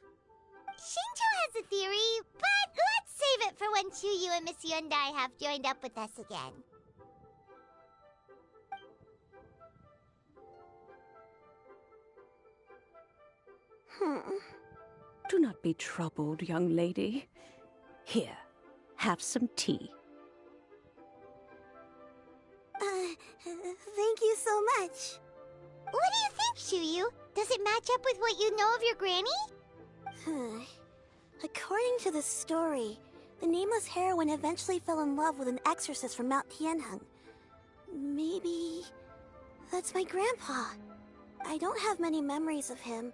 Shinjo has a theory, but let's save it for when Chuyu and Miss Yundai have joined up with us again. Do not be troubled, young lady. Here, have some tea. Thank you so much. What do you think, Chuyu? Does it match up with what you know of your granny? According to the story, the nameless heroine eventually fell in love with an exorcist from Mount Tianheng. Maybe that's my grandpa. I don't have many memories of him,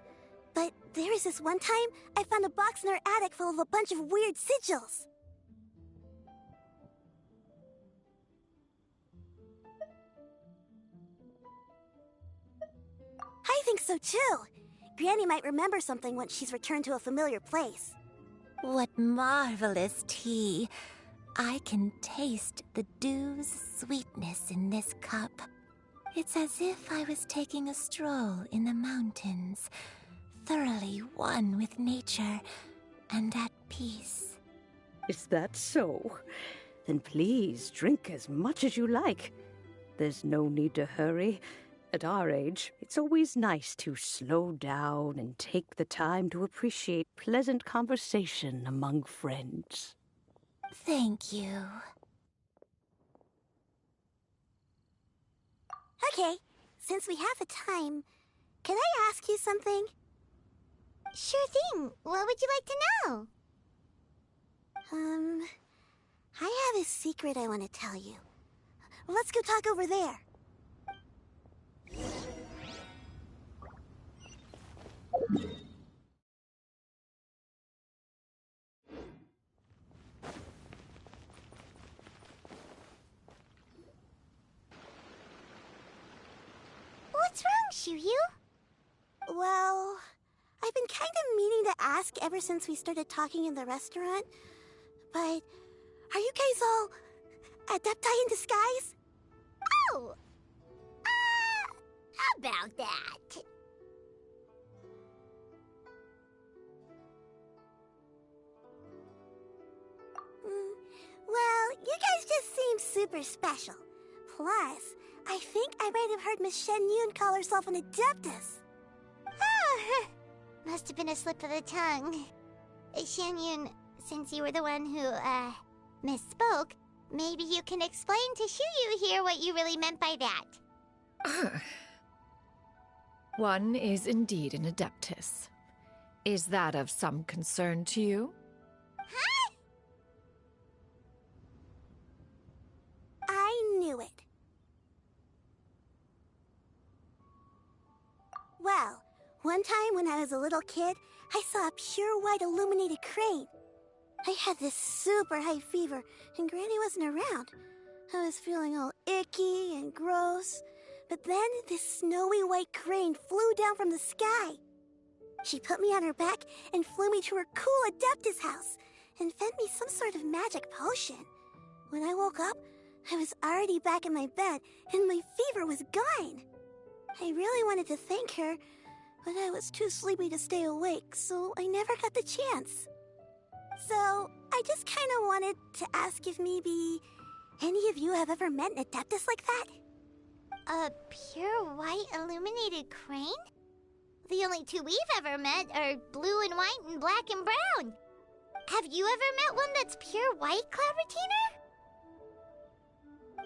but there was this one time I found a box in our attic full of a bunch of weird sigils. I think so too. Granny might remember something once she's returned to a familiar place. What marvelous tea. I can taste the dew's sweetness in this cup. It's as if I was taking a stroll in the mountains, thoroughly one with nature and at peace. Is that so? Then please drink as much as you like. There's no need to hurry. At our age, it's always nice to slow down and take the time to appreciate pleasant conversation among friends. Thank you. Okay, since we have the time, can I ask you something? Sure thing. What would you like to know? I have a secret I want to tell you. Let's go talk over there. What's wrong, Chuyu? Well, I've been kind of meaning to ask ever since we started talking in the restaurant, but are you guys all adepti in disguise? Oh! How about that? Well, you guys just seem super special. Plus, I think I might have heard Miss XIANYUN call herself an adeptus. Oh, must have been a slip of the tongue. XIANYUN, since you were the one who, misspoke, maybe you can explain to Chuyu here what you really meant by that. One is indeed an adeptus. Is that of some concern to you? Huh? I knew it. Well, one time when I was a little kid, I saw a pure white illuminated crane. I had this super high fever, and Granny wasn't around. I was feeling all icky and gross. But then this snowy white crane flew down from the sky. She put me on her back and flew me to her cool Adeptus house and fed me some sort of magic potion. When I woke up, I was already back in my bed and my fever was gone. I really wanted to thank her, but I was too sleepy to stay awake, so I never got the chance. So, I just kind of wanted to ask if maybe any of you have ever met an Adeptus like that? A pure white illuminated crane? The only two we've ever met are blue and white and black and brown. Have you ever met one that's pure white, Cloud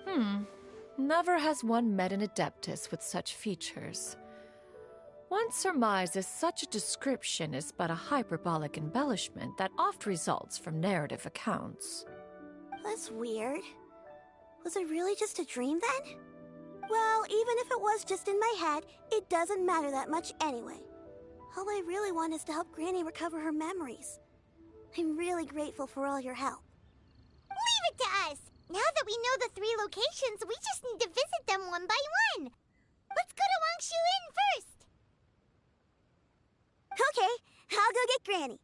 Retainer? Never has one met an Adeptus with such features. One surmises such a description is but a hyperbolic embellishment that oft results from narrative accounts. That's weird. Was it really just a dream then? Well, even if it was just in my head, it doesn't matter that much anyway. All I really want is to help Granny recover her memories. I'm really grateful for all your help. Leave it to us! Now that we know the 3 locations, we just need to visit them one by one. Let's go to Wangshu Inn first. Okay, I'll go get Granny.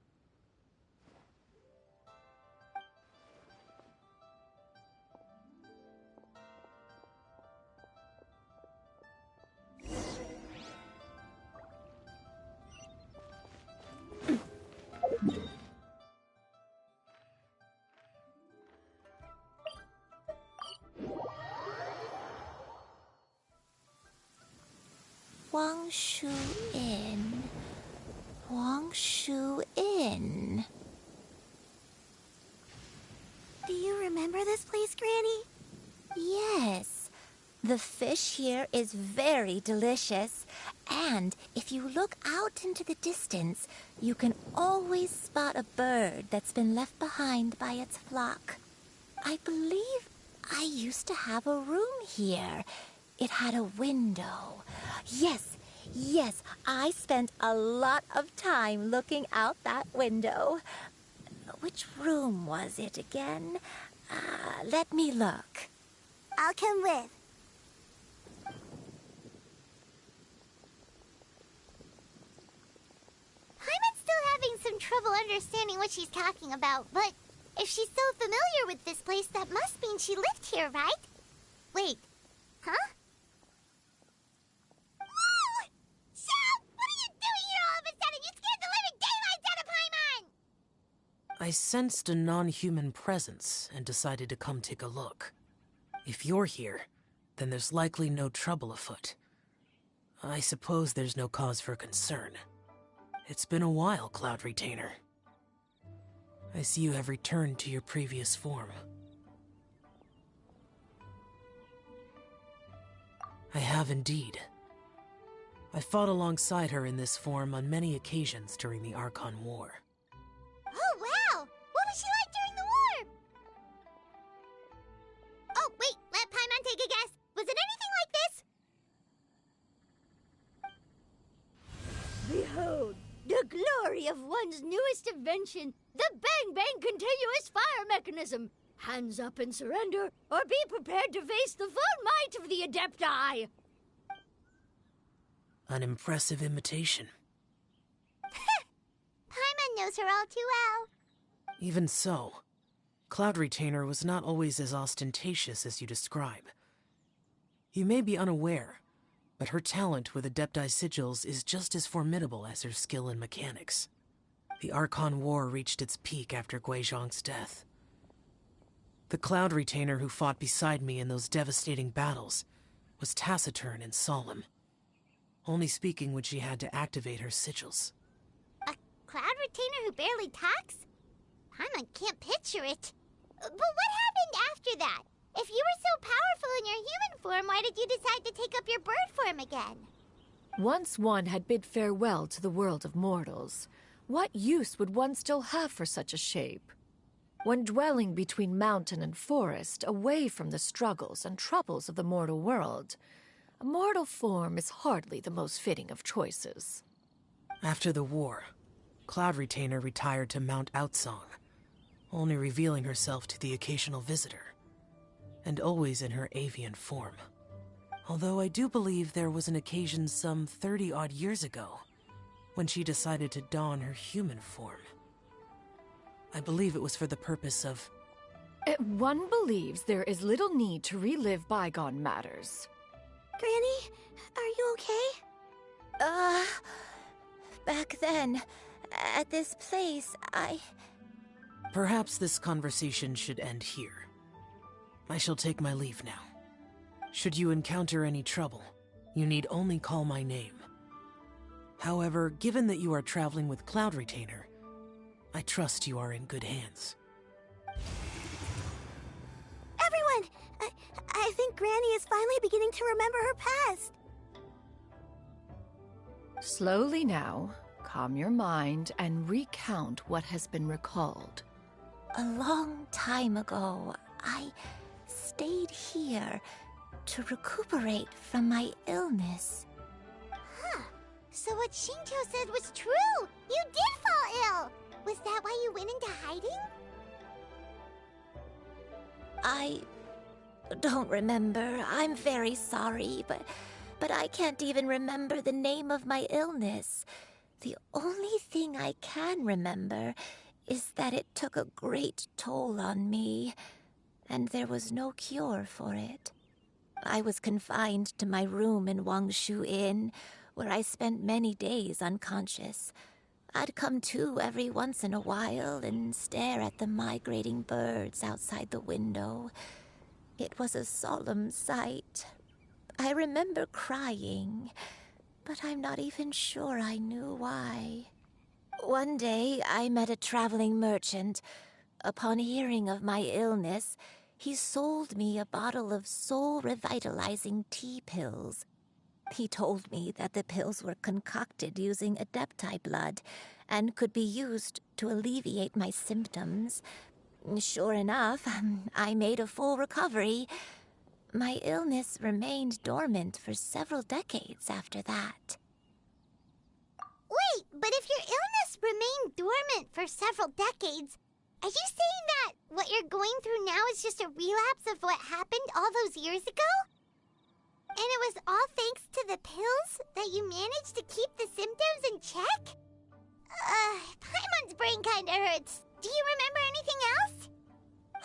Wangshu Inn. Wangshu Inn. Do you remember this place, Granny? Yes. The fish here is very delicious. And if you look out into the distance, you can always spot a bird that's been left behind by its flock. I believe I used to have a room here. It had a window. Yes, I spent a lot of time looking out that window. Which room was it again? Let me look. I'll come with. Paimon's still having some trouble understanding what she's talking about, but if she's so familiar with this place, that must mean she lived here, right? Wait, huh? Whoa! Shao! What are you doing here all of a sudden? You scared the living daylights out of Paimon! I sensed a non-human presence and decided to come take a look. If you're here, then there's likely no trouble afoot. I suppose there's no cause for concern. It's been a while, Cloud Retainer. I see you have returned to your previous form. I have indeed. I fought alongside her in this form on many occasions during the Archon War. Oh, wow! What was she like during the war? Oh, wait, let Paimon take a guess. Was it anything like this? Behold, the glory of one's newest invention, the Bang Bang Continuous Fire Mechanism. Hands up and surrender, or be prepared to face the full might of the Adepti. An impressive imitation. Paimon knows her all too well. Even so, Cloud Retainer was not always as ostentatious as you describe. You may be unaware, but her talent with Adepti sigils is just as formidable as her skill in mechanics. The Archon War reached its peak after Guizhong's death. The Cloud Retainer who fought beside me in those devastating battles was taciturn and solemn, only speaking when she had to activate her sigils. A Cloud Retainer who barely talks? Paimon can't picture it. But what happened after that? If you were so powerful in your human form, why did you decide to take up your bird form again? Once one had bid farewell to the world of mortals, what use would one still have for such a shape? When dwelling between mountain and forest, away from the struggles and troubles of the mortal world, a mortal form is hardly the most fitting of choices. After the war, Cloud Retainer retired to Mount Outsong, only revealing herself to the occasional visitor, and always in her avian form. Although I do believe there was an occasion some 30-odd years ago, when she decided to don her human form. I believe it was for the purpose of... One believes there is little need to relive bygone matters. Granny, are you okay? Back then, at this place, Perhaps this conversation should end here. I shall take my leave now. Should you encounter any trouble, you need only call my name. However, given that you are traveling with Cloud Retainer, I trust you are in good hands. Everyone! I think Granny is finally beginning to remember her past. Slowly now, calm your mind and recount what has been recalled. A long time ago, I stayed here to recuperate from my illness. Huh. So what Shinto said was true! You did fall ill! Was that why you went into hiding? I don't remember. I'm very sorry, but I can't even remember the name of my illness. The only thing I can remember is that it took a great toll on me, and there was no cure for it. I was confined to my room in Wangshu Inn, where I spent many days unconscious. I'd come to every once in a while and stare at the migrating birds outside the window. It was a solemn sight. I remember crying, but I'm not even sure I knew why. One day, I met a traveling merchant. Upon hearing of my illness, he sold me a bottle of soul-revitalizing tea pills. He told me that the pills were concocted using Adepti blood and could be used to alleviate my symptoms. Sure enough, I made a full recovery. My illness remained dormant for several decades after that. Wait, but if your illness remained dormant for several decades, are you saying that what you're going through now is just a relapse of what happened all those years ago? And it was all thanks to the pills that you managed to keep the symptoms in check? Paimon's brain kinda hurts. Do you remember anything else?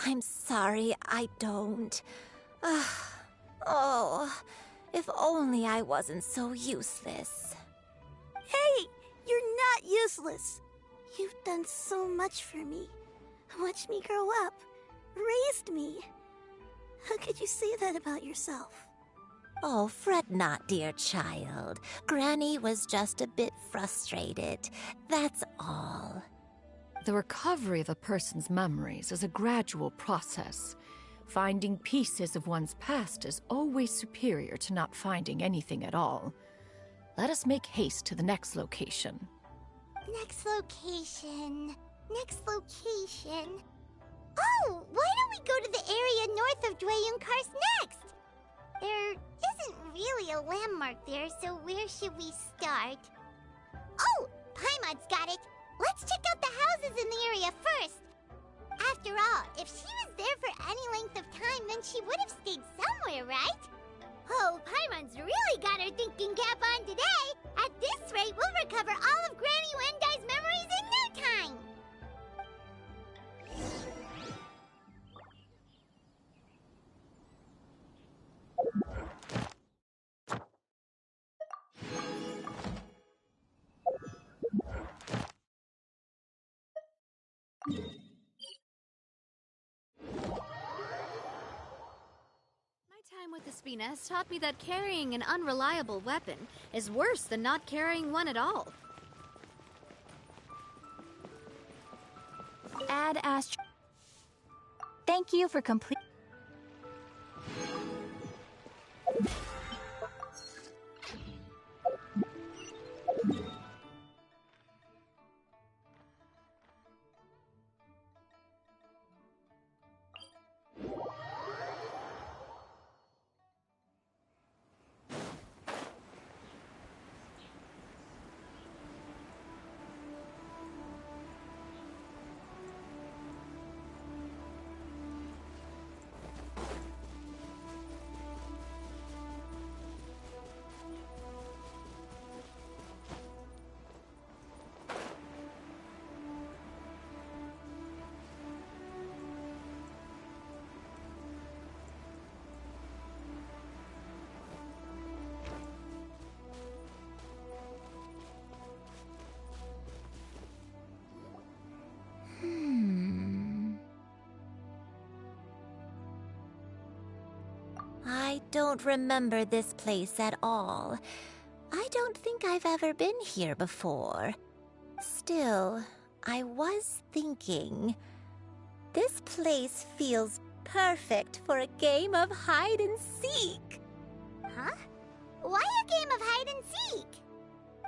I'm sorry, I don't. Oh, if only I wasn't so useless. Hey, you're not useless. You've done so much for me. Watched me grow up. Raised me. How could you say that about yourself? Oh, fret not, dear child. Granny was just a bit frustrated. That's all. The recovery of a person's memories is a gradual process. Finding pieces of one's past is always superior to not finding anything at all. Let us make haste to the next location. Next location. Next location. Oh, why don't we go to the area north of Dwayunkars next? There isn't really a landmark there, so where should we start? Oh, Paimon's got it. Let's check out the houses in the area first. After all, if she was there for any length of time, then she would have stayed somewhere, right? Oh, Paimon's really got her thinking cap on today. At this rate, we'll recover all of Granny Wendai's memories in no time. Time with the Spina has taught me that carrying an unreliable weapon is worse than not carrying one at all. Add Astro. Thank you for complete. I don't remember this place at all. I don't think I've ever been here before. Still, I was thinking, this place feels perfect for a game of hide and seek. Huh? Why a game of hide and seek?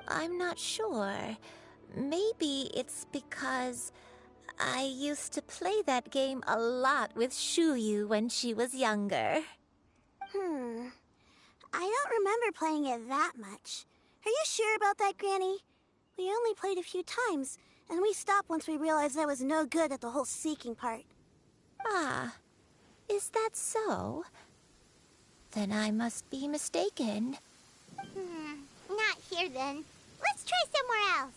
I'm not sure. Maybe it's because I used to play that game a lot with Shuyu when she was younger. I don't remember playing it that much. Are you sure about that, Granny? We only played a few times, and we stopped once we realized I was no good at the whole seeking part. Ah, is that so? Then I must be mistaken. Not here then. Let's try somewhere else.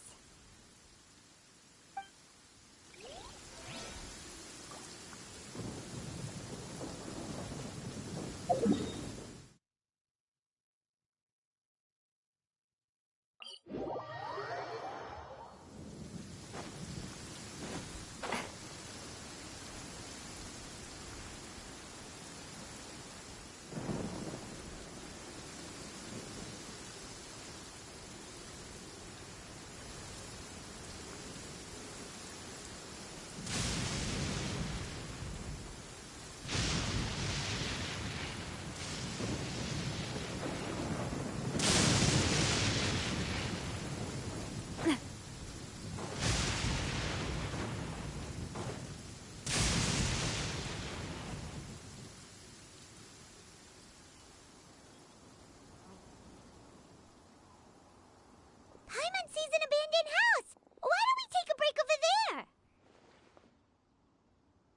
Paimon sees an abandoned house! Why don't we take a break over there?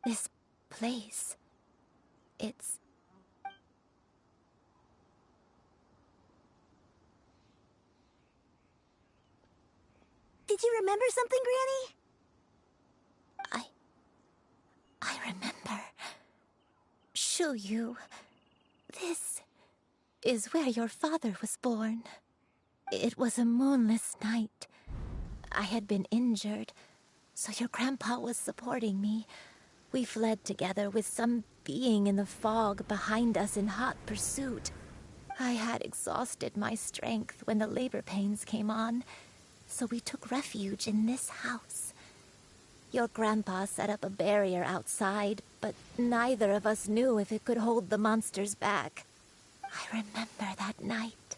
This place... it's... Did you remember something, Granny? I remember. Shuyu, this is where your father was born. It was a moonless night. I had been injured, so your grandpa was supporting me. We fled together with some being in the fog behind us in hot pursuit. I had exhausted my strength when the labor pains came on, so we took refuge in this house. Your grandpa set up a barrier outside, but neither of us knew if it could hold the monsters back. I remember that night.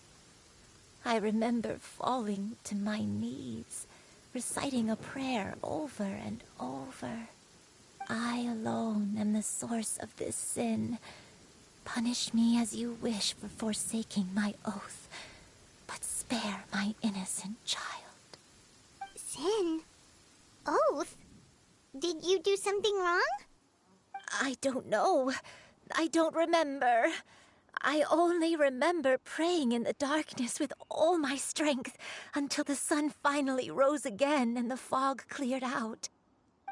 I remember falling to my knees, reciting a prayer over and over. I alone am the source of this sin. Punish me as you wish for forsaking my oath, but spare my innocent child. Sin? Oath? Did you do something wrong? I don't know. I don't remember. I only remember praying in the darkness with all my strength until the sun finally rose again and the fog cleared out.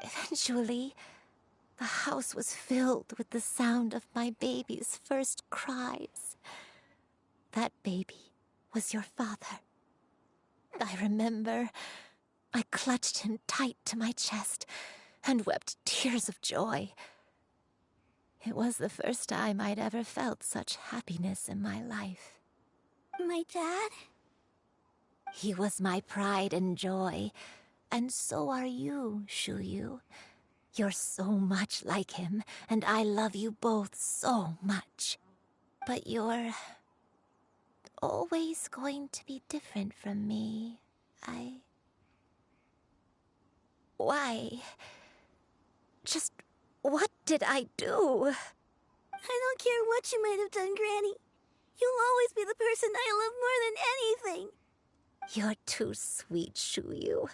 Eventually, the house was filled with the sound of my baby's first cries. That baby was your father. I remember I clutched him tight to my chest and wept tears of joy. It was the first time I'd ever felt such happiness in my life. My dad? He was my pride and joy, and so are you, Shuyu. You're so much like him, and I love you both so much. But you're always going to be different from me. Why? Just what did I do? I don't care what you might have done, Granny. You'll always be the person I love more than anything. You're too sweet, Shuyu.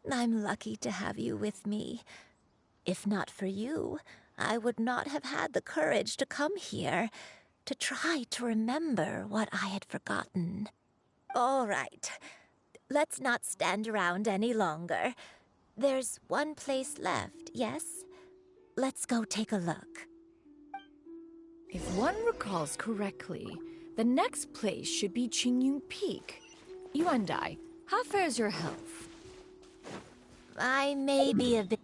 I'm lucky to have you with me. If not for you, I would not have had the courage to come here, to try to remember what I had forgotten. All right, let's not stand around any longer. There's one place left, yes? Let's go take a look. If one recalls correctly, the next place should be Qingyun Peak. Yuandai, how fares your health? I may be a bit...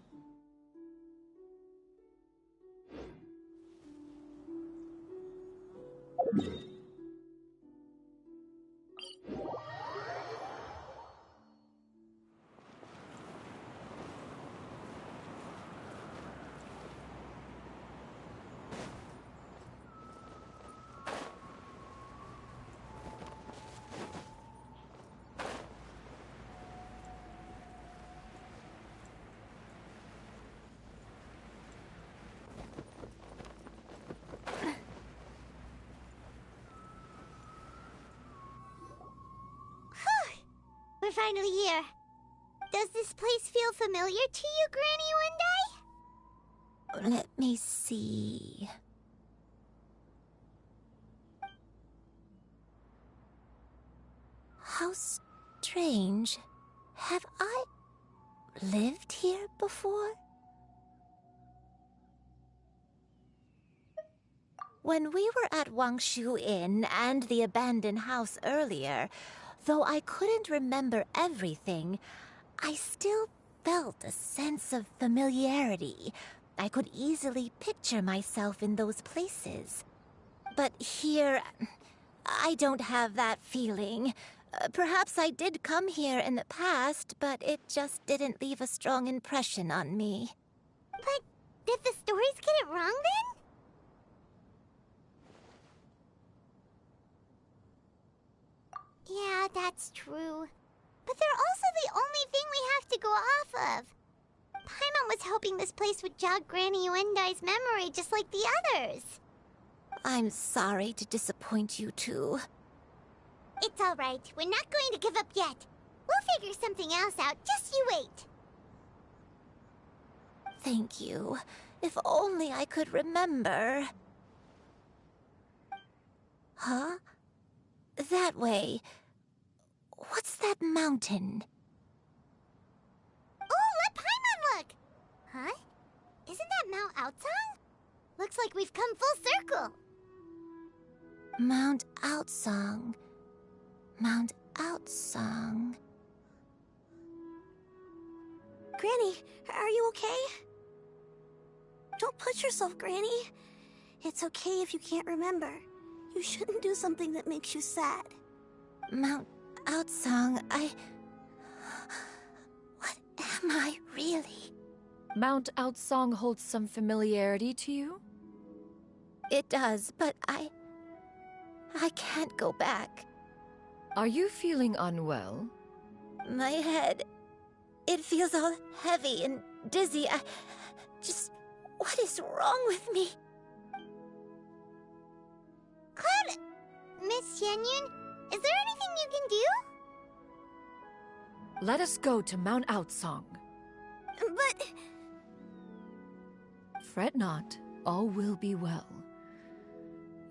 We're finally here. Does this place feel familiar to you, Granny One Day? Let me see. How strange. Have I lived here before? When we were at Wangshu Inn and the abandoned house earlier, though I couldn't remember everything, I still felt a sense of familiarity. I could easily picture myself in those places. But here, I don't have that feeling. Perhaps I did come here in the past, but it just didn't leave a strong impression on me. But did the stories get it wrong then? Yeah, that's true. But they're also the only thing we have to go off of. Paimon was hoping this place would jog Granny Yuendai's memory just like the others. I'm sorry to disappoint you too. It's all right. We're not going to give up yet. We'll figure something else out. Just you wait. Thank you. If only I could remember. Huh? That way. What's that mountain? Oh, let Paimon look! Huh? Isn't that Mount Outsang? Looks like we've come full circle. Mount Outsang. Mount Outsang. Granny, are you okay? Don't push yourself, Granny. It's okay if you can't remember. You shouldn't do something that makes you sad. Mount Outsang, What am I really? Mount Outsang holds some familiarity to you? It does, but I can't go back. Are you feeling unwell? My head, it feels all heavy and dizzy. What is wrong with me? Cloud, Miss XIANYUN, is there anything you can do? Let us go to Mount Outsang. But... Fret not, all will be well.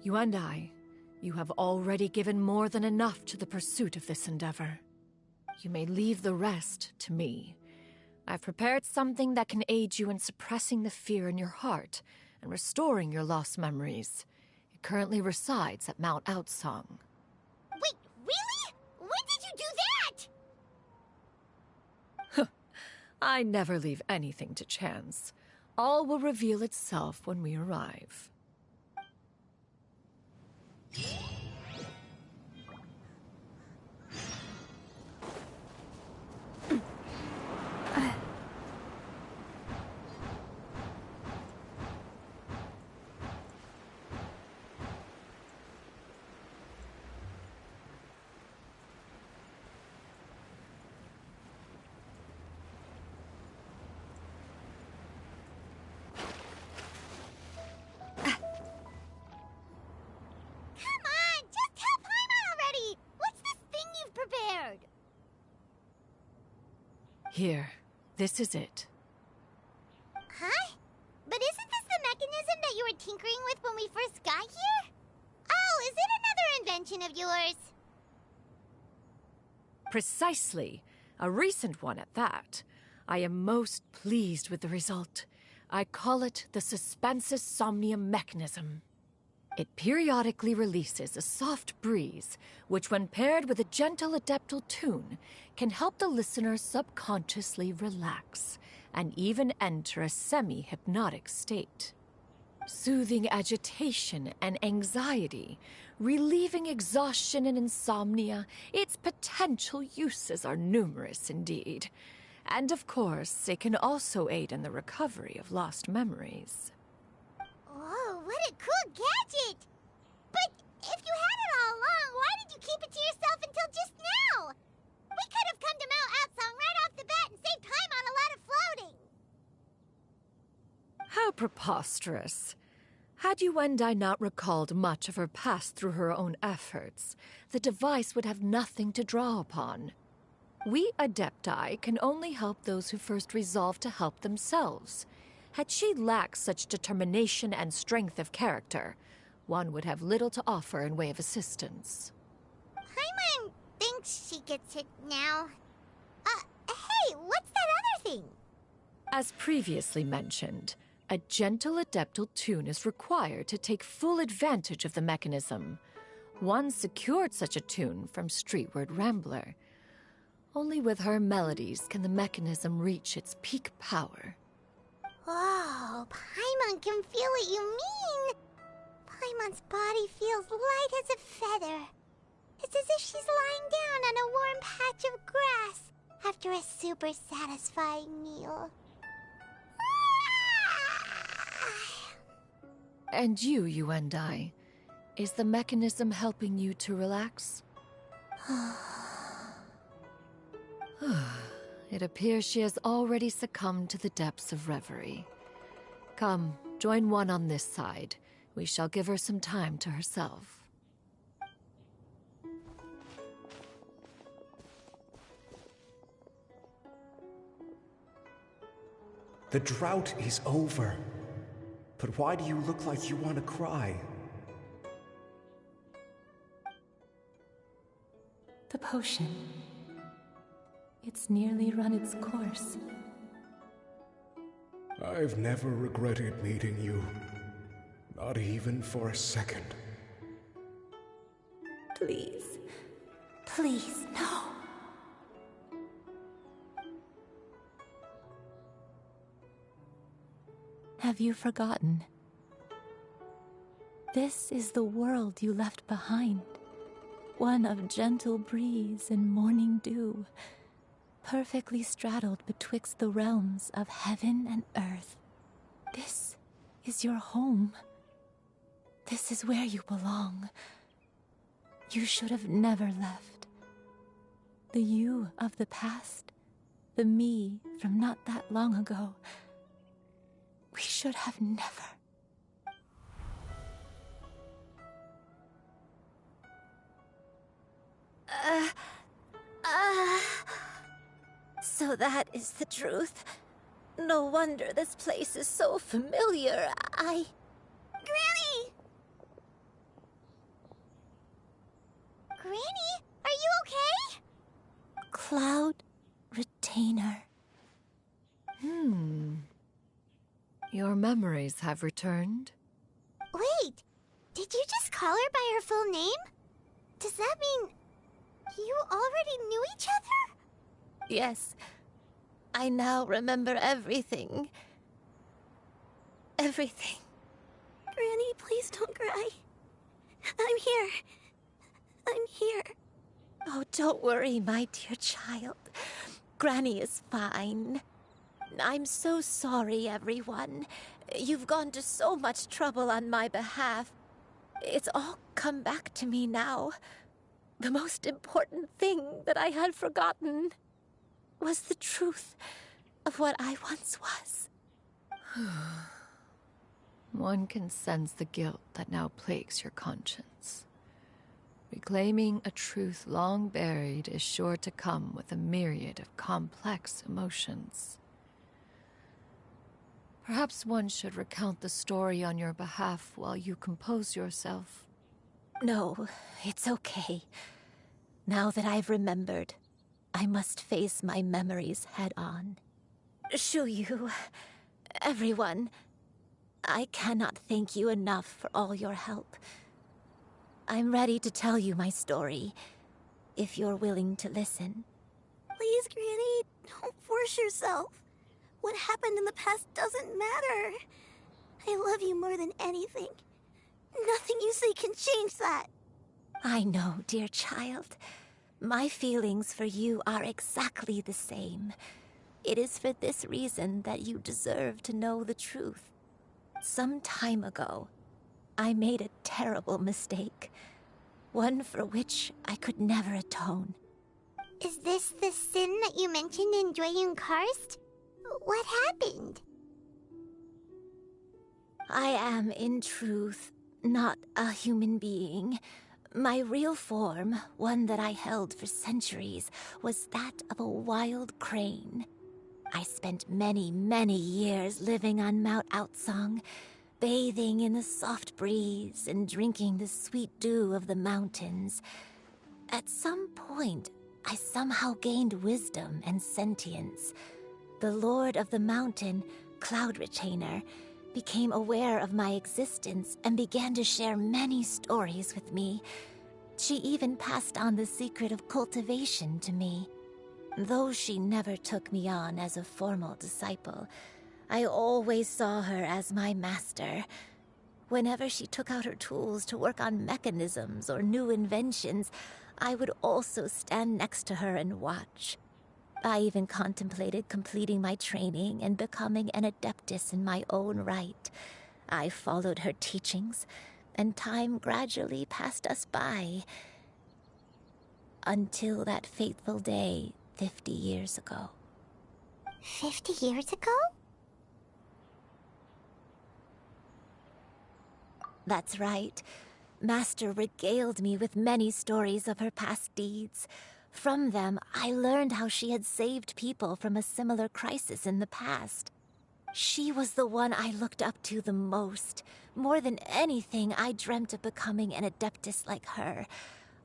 You and I, you have already given more than enough to the pursuit of this endeavor. You may leave the rest to me. I've prepared something that can aid you in suppressing the fear in your heart and restoring your lost memories. It currently resides at Mount Outsang. Wait, really? When did you do that? I never leave anything to chance. All will reveal itself when we arrive. Here, this is it. Huh? But isn't this the mechanism that you were tinkering with when we first got here? Oh, is it another invention of yours? Precisely. A recent one at that. I am most pleased with the result. I call it the Suspensus Somnium mechanism. It periodically releases a soft breeze, which when paired with a gentle adeptal tune, can help the listener subconsciously relax and even enter a semi-hypnotic state. Soothing agitation and anxiety, relieving exhaustion and insomnia, its potential uses are numerous indeed. And of course, it can also aid in the recovery of lost memories. Oh, what a cool gadget! But if you had it all along, why did you keep it to yourself until just now? We could have come to Mount Outsang right off the bat and saved time on a lot of floating. How preposterous. Had Yuendai not recalled much of her past through her own efforts, the device would have nothing to draw upon. We Adepti can only help those who first resolve to help themselves. Had she lacked such determination and strength of character, one would have little to offer in way of assistance. Paimon thinks she gets it now. Hey, what's that other thing? As previously mentioned, a gentle adeptal tune is required to take full advantage of the mechanism. One secured such a tune from Streetward Rambler. Only with her melodies can the mechanism reach its peak power. Whoa, Paimon can feel what you mean. Paimon's body feels light as a feather. It's as if she's lying down on a warm patch of grass after a super satisfying meal. And you and I, is the mechanism helping you to relax? It appears she has already succumbed to the depths of reverie. Come, join one on this side. We shall give her some time to herself. The drought is over. But why do you look like you want to cry? The potion. It's nearly run its course. I've never regretted meeting you. Not even for a second. Please. Please, no. Have you forgotten? This is the world you left behind. One of gentle breeze and morning dew, perfectly straddled betwixt the realms of heaven and earth. This is your home. This is where you belong. You should have never left. The you of the past, the me from not that long ago, we should have never. So that is the truth. No wonder this place is so familiar. Granny! Granny, are you okay? Cloud Retainer. Your memories have returned? Wait, did you just call her by her full name? Does that mean you already knew each other? Yes. I now remember everything. Everything. Granny, please don't cry. I'm here. I'm here. Oh, don't worry, my dear child. Granny is fine. I'm so sorry, everyone. You've gone to so much trouble on my behalf. It's all come back to me now. The most important thing that I had forgotten was the truth of what I once was. One can sense the guilt that now plagues your conscience. Reclaiming a truth long buried is sure to come with a myriad of complex emotions. Perhaps one should recount the story on your behalf while you compose yourself. No, it's okay. Now that I've remembered, I must face my memories head on. Shuyu, everyone, I cannot thank you enough for all your help. I'm ready to tell you my story, if you're willing to listen. Please, Granny, don't force yourself. What happened in the past doesn't matter. I love you more than anything. Nothing you say can change that. I know, dear child. My feelings for you are exactly the same. It is for this reason that you deserve to know the truth. Some time ago, I made a terrible mistake. One for which I could never atone. Is this the sin that you mentioned in Jueyun Karst? What happened? I am, in truth, not a human being, My real form, one that I held for centuries, was that of a wild crane. I spent many, many years living on Mount Outsong, bathing in the soft breeze and drinking the sweet dew of the mountains. At some point, I somehow gained wisdom and sentience. The Lord of the Mountain, Cloud Retainer, became aware of my existence and began to share many stories with me. She even passed on the secret of cultivation to me. Though she never took me on as a formal disciple, I always saw her as my master. Whenever she took out her tools to work on mechanisms or new inventions, I would also stand next to her and watch. I even contemplated completing my training and becoming an adeptus in my own right. I followed her teachings, and time gradually passed us by. Until that fateful day 50 years ago. 50 years ago? That's right. Master regaled me with many stories of her past deeds. From them, I learned how she had saved people from a similar crisis in the past. She was the one I looked up to the most. More than anything, I dreamt of becoming an adeptus like her.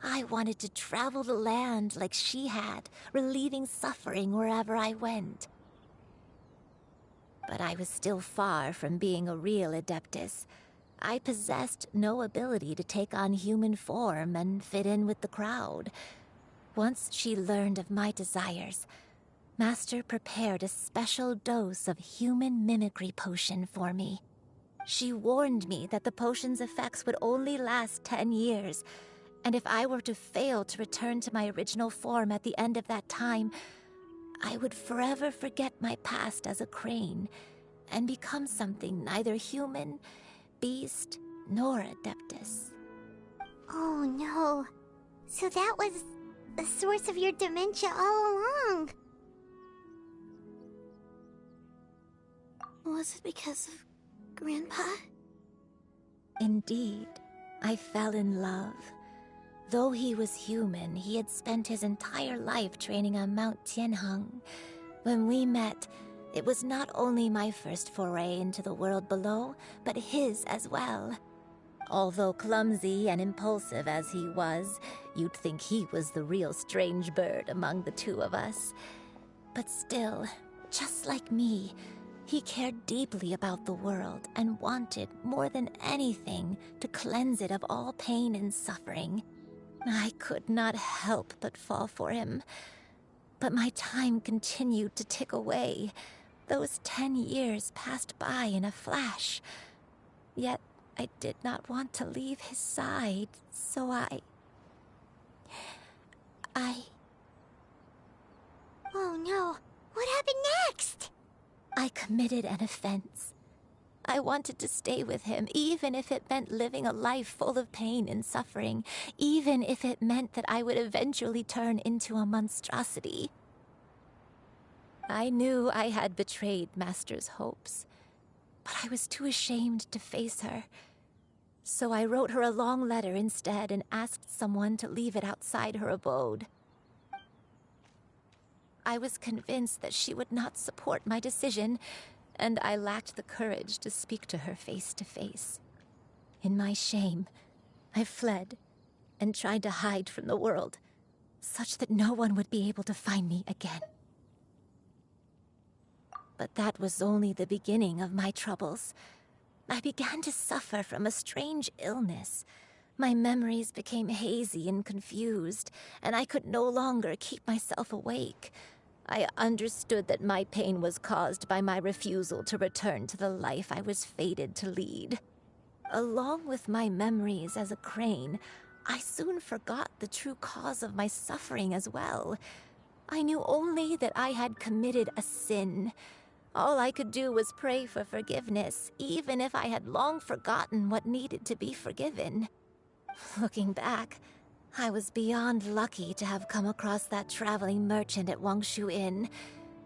I wanted to travel the land like she had, relieving suffering wherever I went. But I was still far from being a real adeptus. I possessed no ability to take on human form and fit in with the crowd. Once she learned of my desires, Master prepared a special dose of human mimicry potion for me. She warned me that the potion's effects would only last 10 years, and if I were to fail to return to my original form at the end of that time, I would forever forget my past as a crane and become something neither human, beast, nor adeptus. Oh no. So that was the source of your dementia all along. Was it because of Grandpa? Indeed, I fell in love. Though he was human, he had spent his entire life training on Mount Tianheng. When we met, it was not only my first foray into the world below, but his as well. Although clumsy and impulsive as he was, you'd think he was the real strange bird among the two of us. But still, just like me, he cared deeply about the world and wanted, more than anything, to cleanse it of all pain and suffering. I could not help but fall for him. But my time continued to tick away. Those 10 years passed by in a flash. Yet I did not want to leave his side, so I... Oh no, what happened next? I committed an offense. I wanted to stay with him, even if it meant living a life full of pain and suffering, even if it meant that I would eventually turn into a monstrosity. I knew I had betrayed Master's hopes, but I was too ashamed to face her. So I wrote her a long letter instead and asked someone to leave it outside her abode. I was convinced that she would not support my decision, and I lacked the courage to speak to her face to face. In my shame, I fled and tried to hide from the world, such that no one would be able to find me again. But that was only the beginning of my troubles. I began to suffer from a strange illness. My memories became hazy and confused, and I could no longer keep myself awake. I understood that my pain was caused by my refusal to return to the life I was fated to lead. Along with my memories as a crane, I soon forgot the true cause of my suffering as well. I knew only that I had committed a sin. All I could do was pray for forgiveness, even if I had long forgotten what needed to be forgiven. Looking back, I was beyond lucky to have come across that traveling merchant at Wangshu Inn.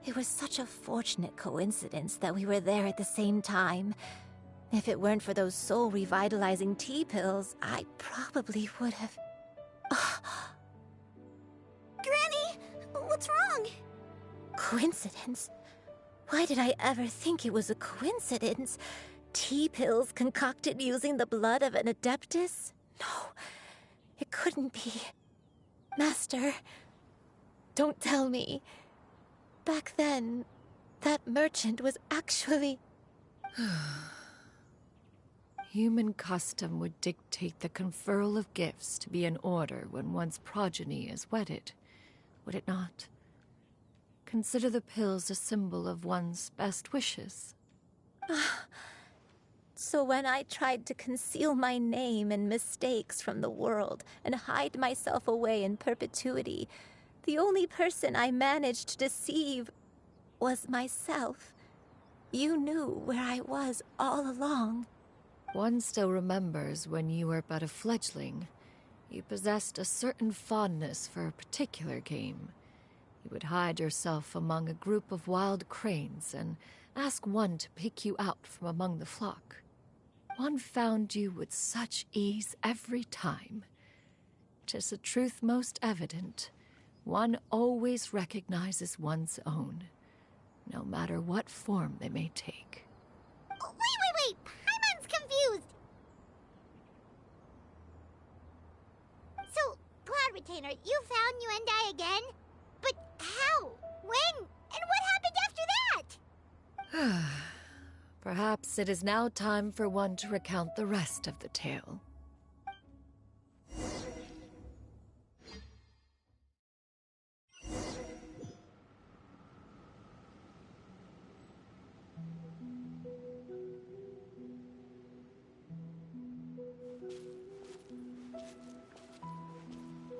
It was such a fortunate coincidence that we were there at the same time. If it weren't for those soul-revitalizing tea pills, I probably would have... Coincidence? Why did I ever think it was a coincidence? Tea pills concocted using the blood of an adeptus? No, it couldn't be. Master, don't tell me. Back then, that merchant was actually... Human custom would dictate the conferral of gifts to be in order when one's progeny is wedded, would it not? Consider the pills a symbol of one's best wishes. So when I tried to conceal my name and mistakes from the world and hide myself away in perpetuity, the only person I managed to deceive was myself. You knew where I was all along. One still remembers when you were but a fledgling. You possessed a certain fondness for a particular game. You would hide yourself among a group of wild cranes and ask one to pick you out from among the flock. One found you with such ease every time. 'Tis a truth most evident. One always recognizes one's own, no matter what form they may take. Wait! Paimon's confused! So, Cloud Retainer, you found Yuendai again? But how? When? And what happened after that? Perhaps it is now time for one to recount the rest of the tale.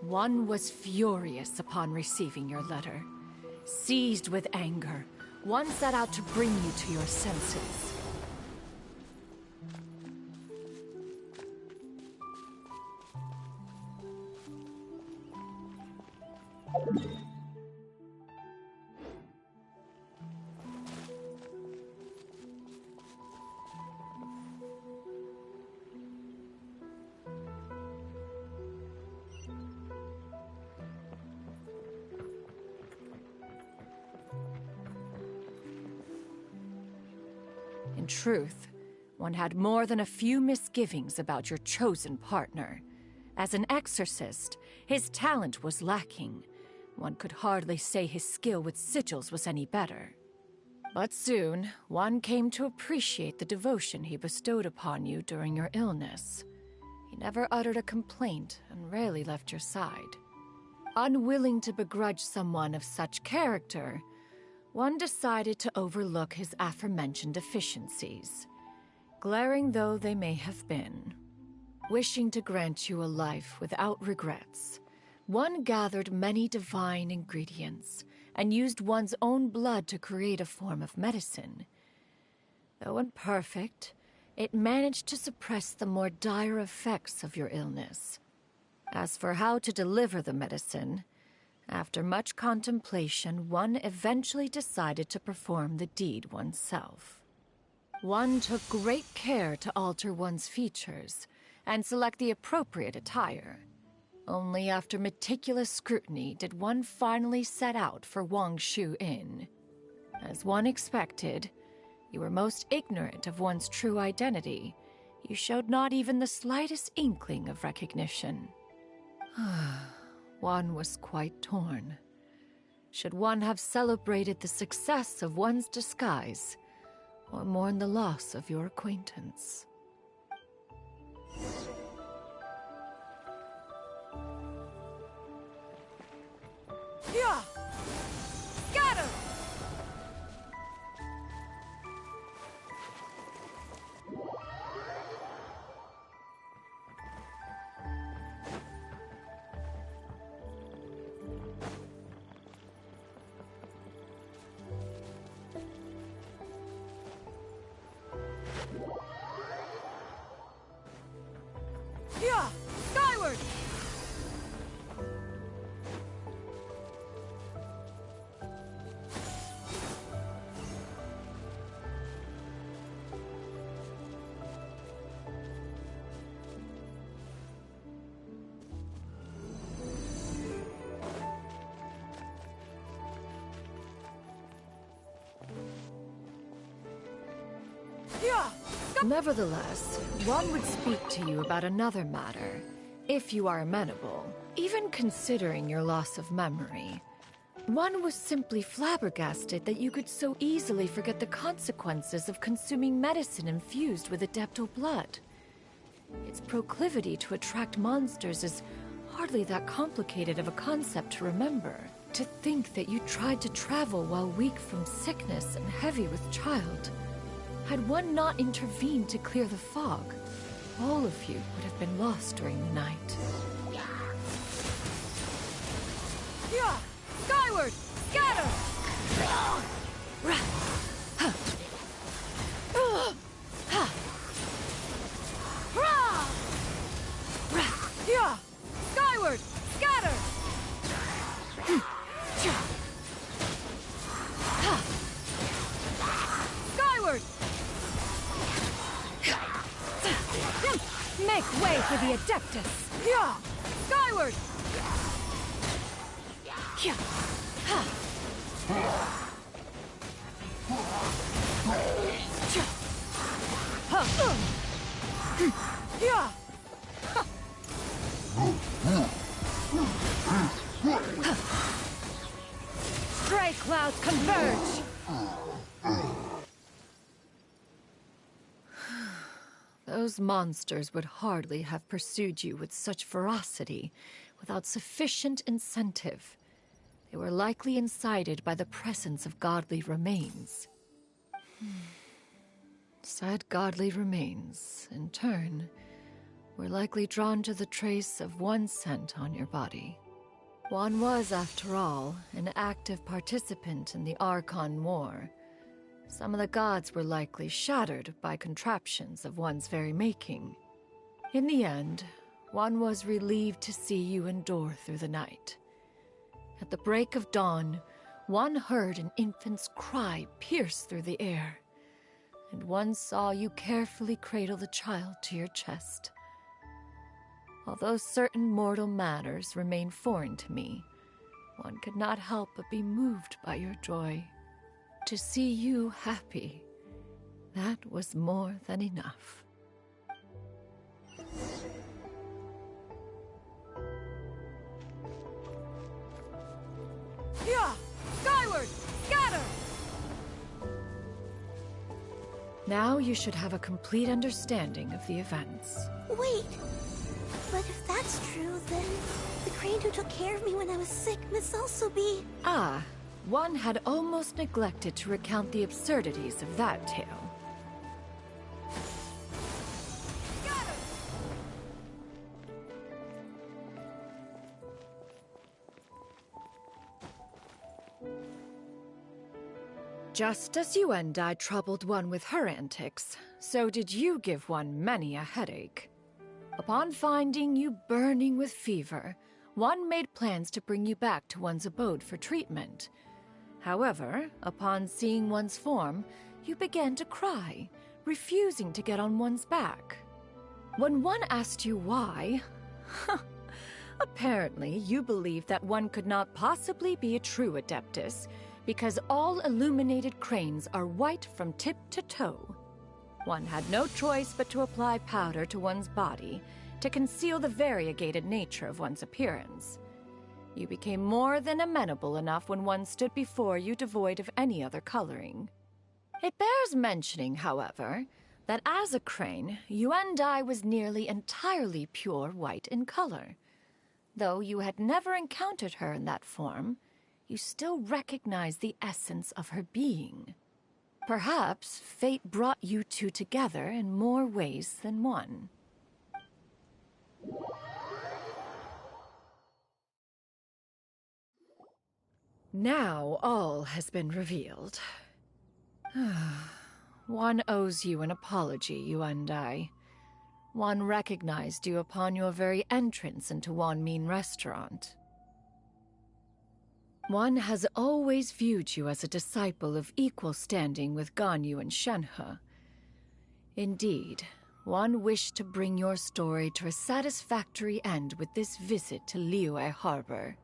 One was furious upon receiving your letter. Seized with anger, one set out to bring you to your senses. In truth, one had more than a few misgivings about your chosen partner. As an exorcist, his talent was lacking. One could hardly say his skill with sigils was any better. But soon, one came to appreciate the devotion he bestowed upon you during your illness. He never uttered a complaint and rarely left your side. Unwilling to begrudge someone of such character, one decided to overlook his aforementioned deficiencies, glaring though they may have been. Wishing to grant you a life without regrets, one gathered many divine ingredients and used one's own blood to create a form of medicine. Though imperfect, it managed to suppress the more dire effects of your illness. As for how to deliver the medicine, after much contemplation, one eventually decided to perform the deed oneself. One took great care to alter one's features and select the appropriate attire. Only after meticulous scrutiny did one finally set out for Wangshu Inn. As one expected, you were most ignorant of one's true identity. You showed not even the slightest inkling of recognition. One was quite torn. Should one have celebrated the success of one's disguise, or mourn the loss of your acquaintance? Yeah! Got him! Yeah! Skyward! Nevertheless, one would speak to you about another matter, if you are amenable, even considering your loss of memory. One was simply flabbergasted that you could so easily forget the consequences of consuming medicine infused with adeptal blood. Its proclivity to attract monsters is hardly that complicated of a concept to remember. To think that you tried to travel while weak from sickness and heavy with child. Had one not intervened to clear the fog, all of you would have been lost during the night. Yeah! Skyward! Scatter! Yeah! Skyward! Scatter! Skyward! Make way for the Adeptus! Yeah! Skyward! Yeah! Stray clouds converge! Those monsters would hardly have pursued you with such ferocity without sufficient incentive. They were likely incited by the presence of godly remains. Said godly remains, in turn, were likely drawn to the trace of one scent on your body. One was, after all, an active participant in the Archon War. Some of the gods were likely shattered by contraptions of one's very making. In the end, one was relieved to see you endure through the night. At the break of dawn, one heard an infant's cry pierce through the air, and one saw you carefully cradle the child to your chest. Although certain mortal matters remain foreign to me, one could not help but be moved by your joy. To see you happy, that was more than enough. Yeah! Skyward! Scatter! Now you should have a complete understanding of the events. Wait! But if that's true, then the crane who took care of me when I was sick must also be... Ah, one had almost neglected to recount the absurdities of that tale. Just as you and I troubled one with her antics, so did you give one many a headache. Upon finding you burning with fever, one made plans to bring you back to one's abode for treatment. However, upon seeing one's form, you began to cry, refusing to get on one's back. When one asked you why, apparently you believed that one could not possibly be a true Adeptus, because all illuminated cranes are white from tip to toe. One had no choice but to apply powder to one's body to conceal the variegated nature of one's appearance. You became more than amenable enough when one stood before you devoid of any other coloring. It bears mentioning, however, that as a crane, Yuendai was nearly entirely pure white in color. Though you had never encountered her in that form, you still recognized the essence of her being. Perhaps fate brought you two together in more ways than one. Now all has been revealed. One owes you an apology, Yuendai. One recognized you upon your very entrance into Wanmin Restaurant. One has always viewed you as a disciple of equal standing with Ganyu and Shenhe. Indeed, one wished to bring your story to a satisfactory end with this visit to Liyue Harbor.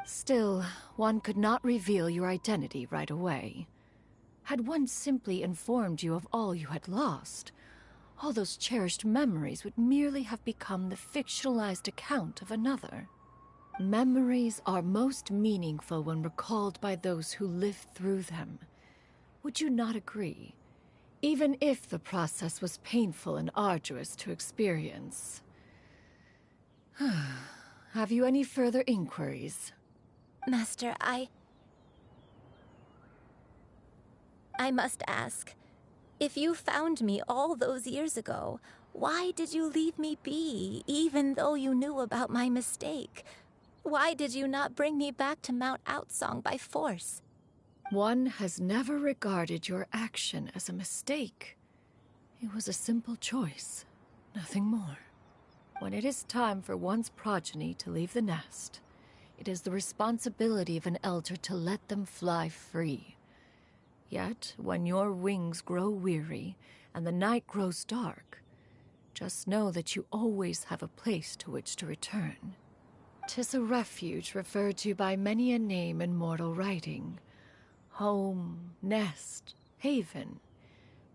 Still, one could not reveal your identity right away. Had one simply informed you of all you had lost, all those cherished memories would merely have become the fictionalized account of another. Memories are most meaningful when recalled by those who lived through them. Would you not agree? Even if the process was painful and arduous to experience. Have you any further inquiries? Master, I must ask, if you found me all those years ago, why did you leave me be, even though you knew about my mistake? Why did you not bring me back to Mount Outsong by force? One has never regarded your action as a mistake. It was a simple choice, nothing more. When it is time for one's progeny to leave the nest, it is the responsibility of an elder to let them fly free. Yet, when your wings grow weary and the night grows dark, just know that you always have a place to which to return. 'Tis a refuge referred to by many a name in mortal writing. Home, nest, haven.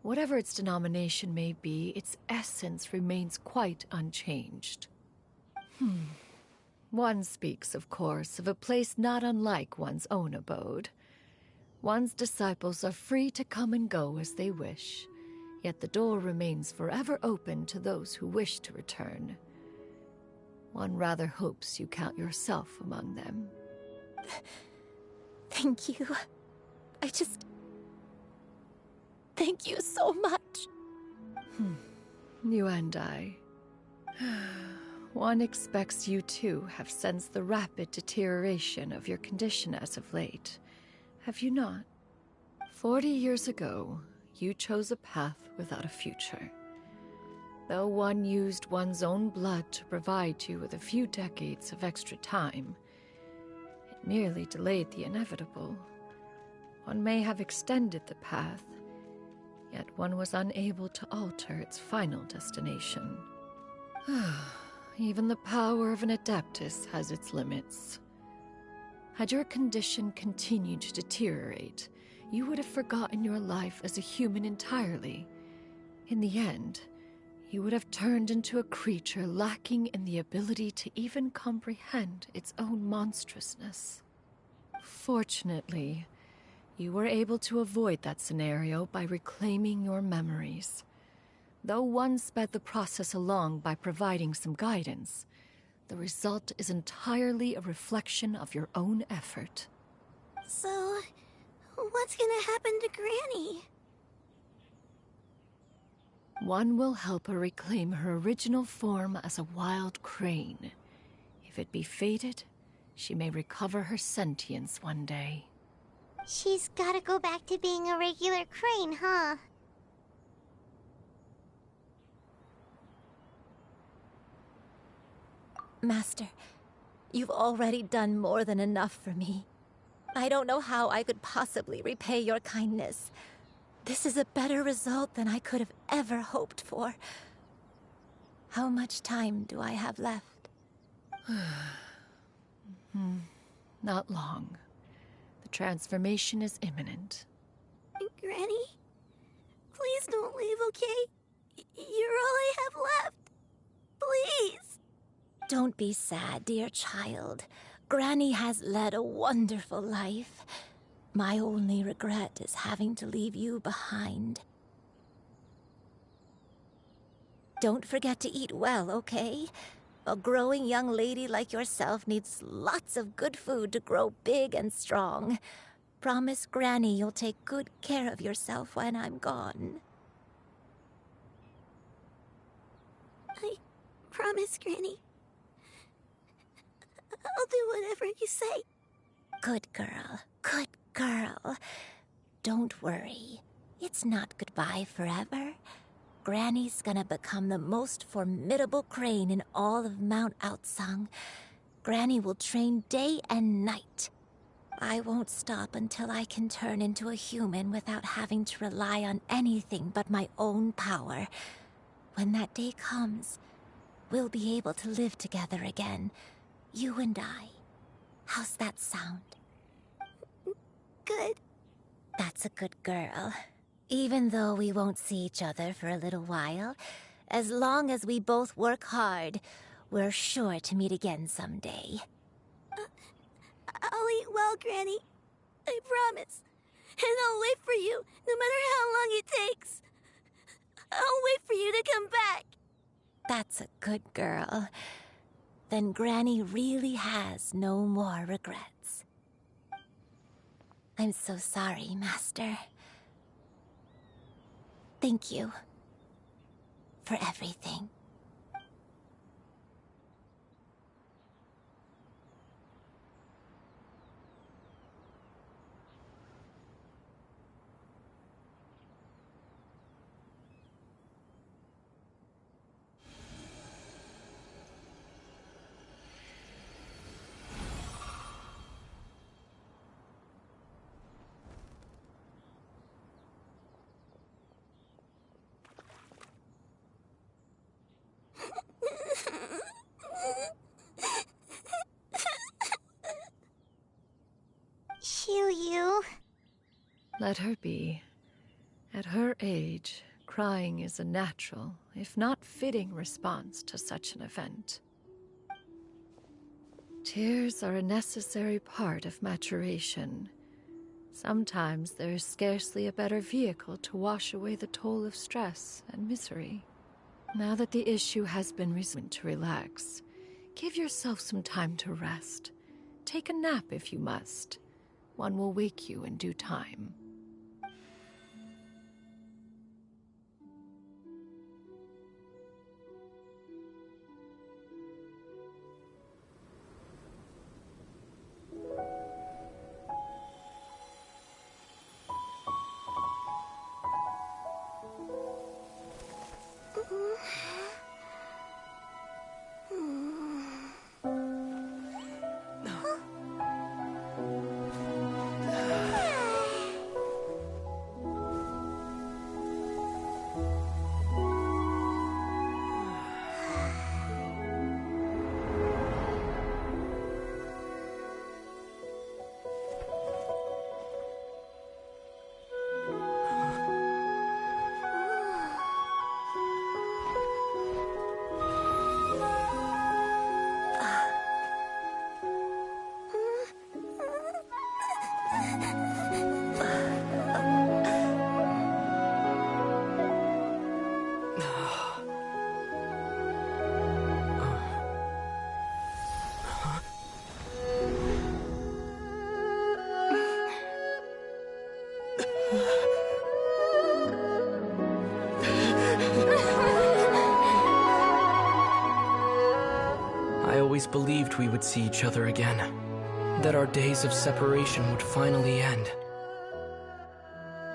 Whatever its denomination may be, its essence remains quite unchanged. One speaks, of course, of a place not unlike one's own abode. One's disciples are free to come and go as they wish, yet the door remains forever open to those who wish to return. One rather hopes you count yourself among them. Thank you. Thank you so much. You and I. One expects you too have sensed the rapid deterioration of your condition as of late. Have you not? 40 years ago, you chose a path without a future. Though one used one's own blood to provide you with a few decades of extra time, it merely delayed the inevitable. One may have extended the path, yet one was unable to alter its final destination. Even the power of an adeptus has its limits. Had your condition continued to deteriorate, you would have forgotten your life as a human entirely. In the end, you would have turned into a creature lacking in the ability to even comprehend its own monstrousness. Fortunately, you were able to avoid that scenario by reclaiming your memories. Though one sped the process along by providing some guidance, the result is entirely a reflection of your own effort. So, what's gonna happen to Granny? One will help her reclaim her original form as a wild crane. If it be fated, she may recover her sentience one day. She's gotta go back to being a regular crane, huh? Master, you've already done more than enough for me. I don't know how I could possibly repay your kindness. This is a better result than I could have ever hoped for. How much time do I have left? Not long. The transformation is imminent. Granny? Please don't leave, okay? You're all I have left. Please! Don't be sad, dear child. Granny has led a wonderful life. My only regret is having to leave you behind. Don't forget to eat well, okay? A growing young lady like yourself needs lots of good food to grow big and strong. Promise Granny you'll take good care of yourself when I'm gone. I promise, Granny. I'll do whatever you say. Good girl, good girl. Don't worry. It's not goodbye forever. Granny's gonna become the most formidable crane in all of Mount Outsong. Granny will train day and night. I won't stop until I can turn into a human without having to rely on anything but my own power. When that day comes, we'll be able to live together again. You and I. How's that sound? Good. That's a good girl. Even though we won't see each other for a little while, as long as we both work hard, we're sure to meet again someday. I'll eat well, Granny. I promise. And I'll wait for you, no matter how long it takes. I'll wait for you to come back. That's a good girl. Then Granny really has no more regrets. I'm so sorry, Master. Thank you for everything. You. Let her be. At her age, crying is a natural, if not fitting, response to such an event. Tears are a necessary part of maturation. Sometimes there is scarcely a better vehicle to wash away the toll of stress and misery. Now that the issue has been resumed, to relax, give yourself some time to rest. Take a nap if you must. One will wake you in due time. I always believed we would see each other again, that our days of separation would finally end,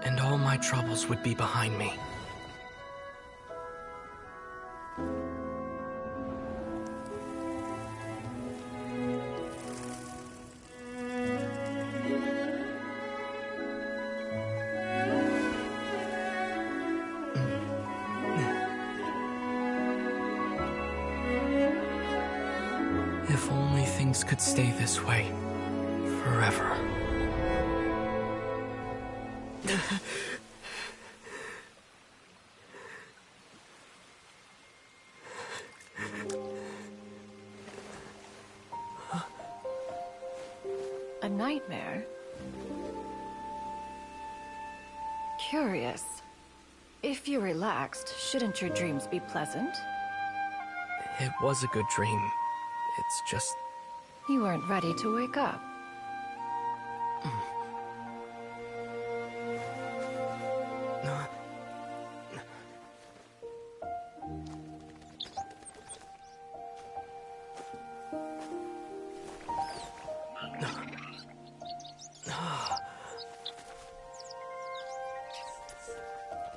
and all my troubles would be behind me. If only things could stay this way forever. A nightmare? Curious. If you're relaxed, shouldn't your dreams be pleasant? It was a good dream. It's just... You weren't ready to wake up.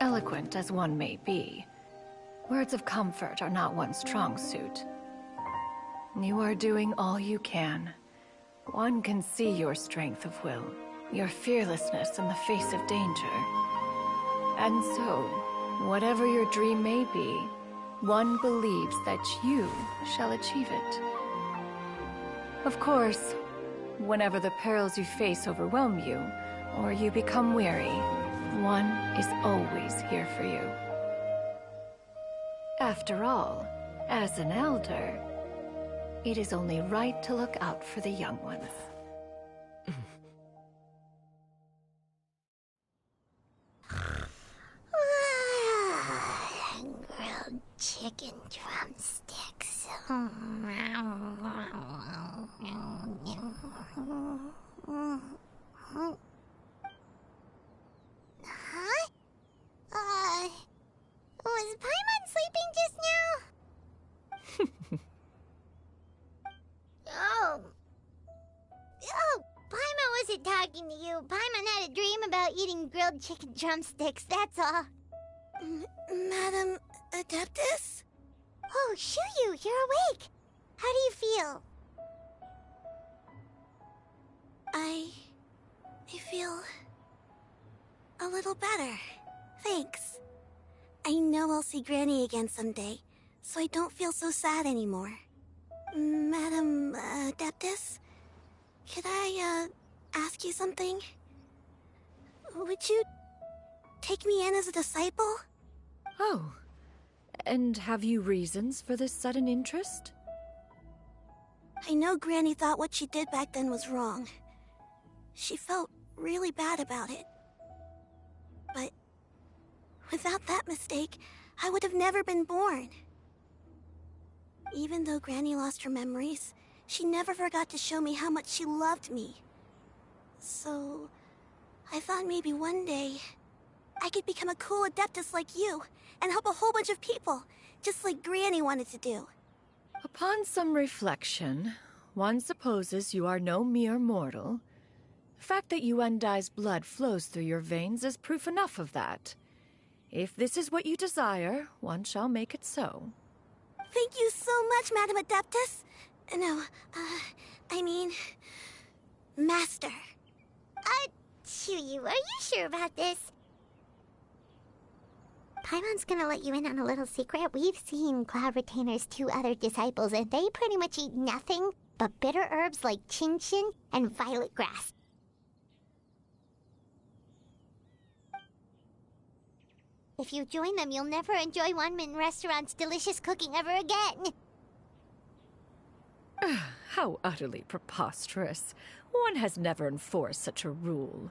Eloquent as one may be, words of comfort are not one's strong suit. You are doing all you can. One can see your strength of will, your fearlessness in the face of danger. And so, whatever your dream may be, one believes that you shall achieve it. Of course, whenever the perils you face overwhelm you, or you become weary, one is always here for you. After all, as an elder, it is only right to look out for the young ones. Grilled chicken drumsticks. Huh? Was Paimon sleeping just now? Oh, Paimon wasn't talking to you. Paimon had a dream about eating grilled chicken drumsticks, that's all. Madam Adeptus? Oh, Shuyu, you're awake. How do you feel? I feel a little better. Thanks. I know I'll see Granny again someday, so I don't feel so sad anymore. Madam Adeptus, could I ask you something? Would you take me in as a disciple? Oh, and have you reasons for this sudden interest? I know Granny thought what she did back then was wrong. She felt really bad about it. But without that mistake, I would have never been born. Even though Granny lost her memories, she never forgot to show me how much she loved me. So, I thought maybe one day I could become a cool Adeptus like you and help a whole bunch of people, just like Granny wanted to do. Upon some reflection, one supposes you are no mere mortal. The fact that Yuendai's blood flows through your veins is proof enough of that. If this is what you desire, one shall make it so. Thank you so much, Madam Adeptus. No, I mean, Master. Shuyu, are you sure about this? Paimon's gonna let you in on a little secret. We've seen Cloud Retainer's 2 other disciples, and they pretty much eat nothing but bitter herbs like chinchin and violet grass. If you join them, you'll never enjoy Wanmin Restaurant's delicious cooking ever again. How utterly preposterous. One has never enforced such a rule.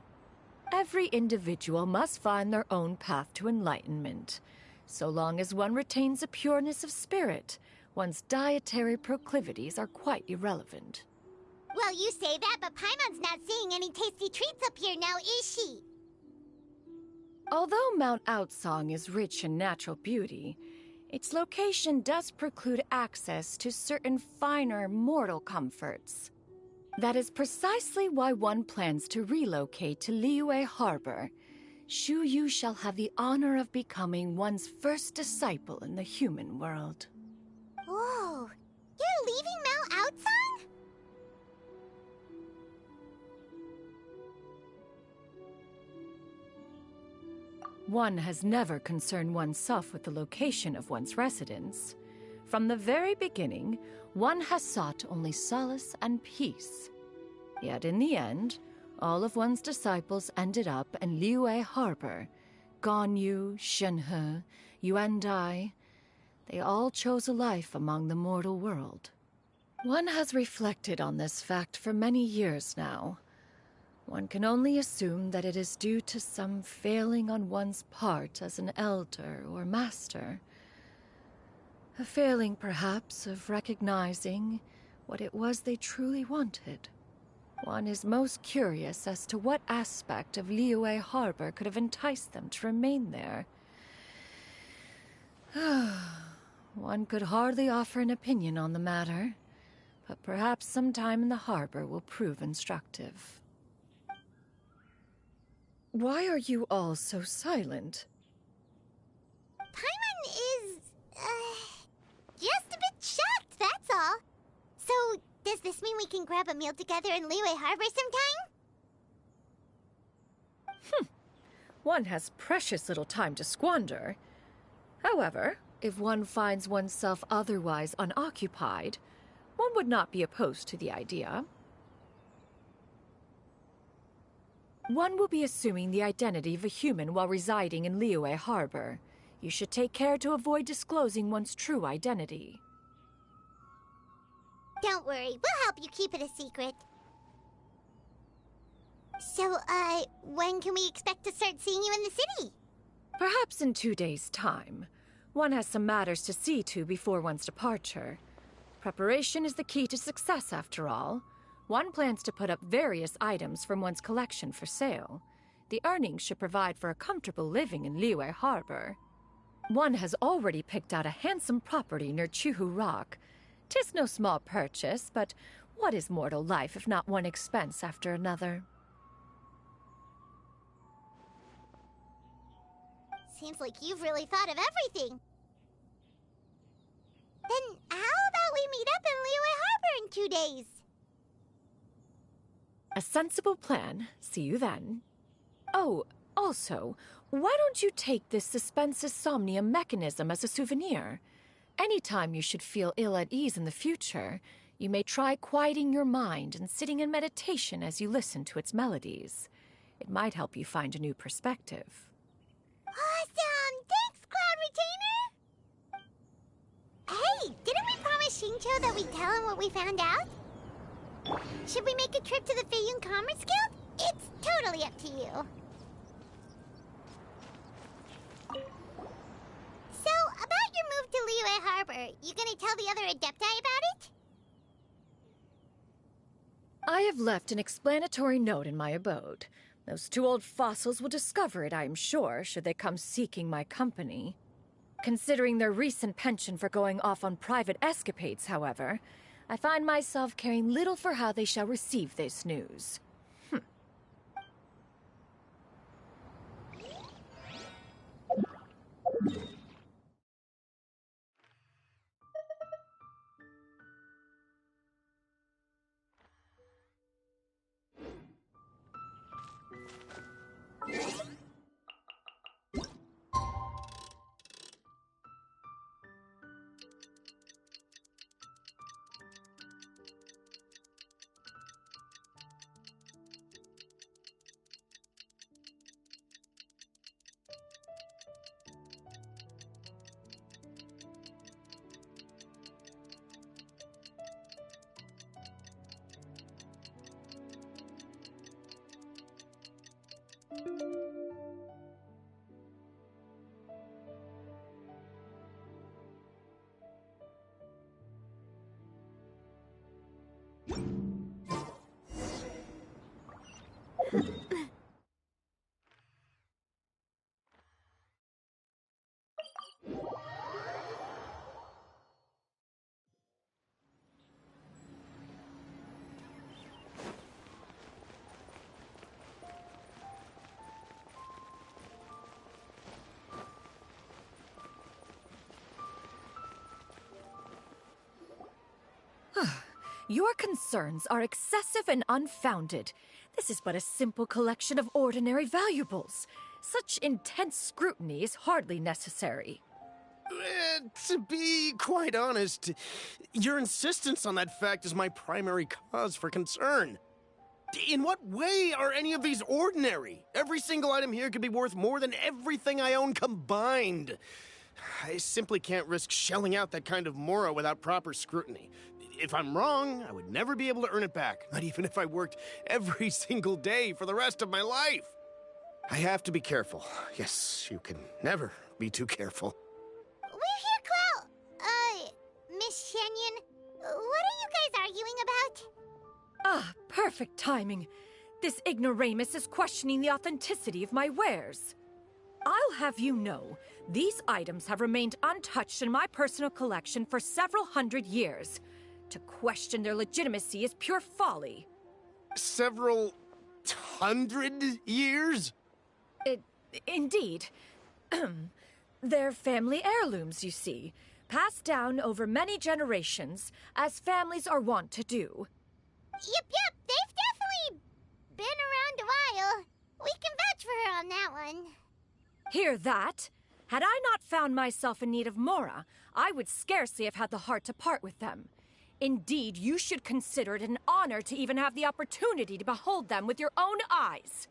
Every individual must find their own path to enlightenment. So long as one retains a pureness of spirit, one's dietary proclivities are quite irrelevant. Well, you say that, but Paimon's not seeing any tasty treats up here now, is she? Although Mount Outsong is rich in natural beauty, its location does preclude access to certain finer mortal comforts. That is precisely why one plans to relocate to Liyue Harbor. Shuyu shall have the honor of becoming one's first disciple in the human world. Whoa! You're leaving Mount Outsong? One has never concerned oneself with the location of one's residence. From the very beginning, one has sought only solace and peace. Yet in the end, all of one's disciples ended up in Liyue Harbor. Ganyu, Shenhe, Yuendai, they all chose a life among the mortal world. One has reflected on this fact for many years now. One can only assume that it is due to some failing on one's part as an elder or master. A failing, perhaps, of recognizing what it was they truly wanted. One is most curious as to what aspect of Liyue Harbor could have enticed them to remain there. One could hardly offer an opinion on the matter, but perhaps some time in the harbor will prove instructive. Why are you all so silent? Paimon is, just a bit shocked, that's all. So, does this mean we can grab a meal together in Liyue Harbor sometime? One has precious little time to squander. However, if one finds oneself otherwise unoccupied, one would not be opposed to the idea. One will be assuming the identity of a human while residing in Liyue Harbor. You should take care to avoid disclosing one's true identity. Don't worry, we'll help you keep it a secret. So, when can we expect to start seeing you in the city? Perhaps in 2 days' time. One has some matters to see to before one's departure. Preparation is the key to success, after all. One plans to put up various items from one's collection for sale. The earnings should provide for a comfortable living in Liyue Harbor. One has already picked out a handsome property near Chuhu Rock. 'Tis no small purchase, but what is mortal life if not one expense after another? Seems like you've really thought of everything. Then how about we meet up in Liyue Harbor in 2 days? A sensible plan. See you then. Oh, also, why don't you take this suspense somnium mechanism as a souvenir? Anytime you should feel ill at ease in the future, you may try quieting your mind and sitting in meditation as you listen to its melodies. It might help you find a new perspective. Awesome! Thanks, Cloud Retainer! Hey, didn't we promise Xingqiu that we'd tell him what we found out? Should we make a trip to the Feiyun Commerce Guild? It's totally up to you. So, about your move to Liyue Harbor, you gonna tell the other Adepti about it? I have left an explanatory note in my abode. Those 2 old fossils will discover it, I am sure, should they come seeking my company. Considering their recent penchant for going off on private escapades, however, I find myself caring little for how they shall receive this news. Your concerns are excessive and unfounded. This is but a simple collection of ordinary valuables. Such intense scrutiny is hardly necessary. To be quite honest, your insistence on that fact is my primary cause for concern. In what way are any of these ordinary? Every single item here could be worth more than everything I own combined. I simply can't risk shelling out that kind of mora without proper scrutiny. If I'm wrong, I would never be able to earn it back, not even if I worked every single day for the rest of my life. I have to be careful. Yes, you can never be too careful. We're here, Cloud. Miss XIANYUN, what are you guys arguing about? Ah, perfect timing. This ignoramus is questioning the authenticity of my wares. I'll have you know, these items have remained untouched in my personal collection for several hundred years. To question their legitimacy is pure folly. Several hundred years? Indeed. They're family heirlooms, you see, passed down over many generations, as families are wont to do. Yep, they've definitely been around a while. We can vouch for her on that one. Hear that? Had I not found myself in need of mora, I would scarcely have had the heart to part with them. Indeed, you should consider it an honor to even have the opportunity to behold them with your own eyes.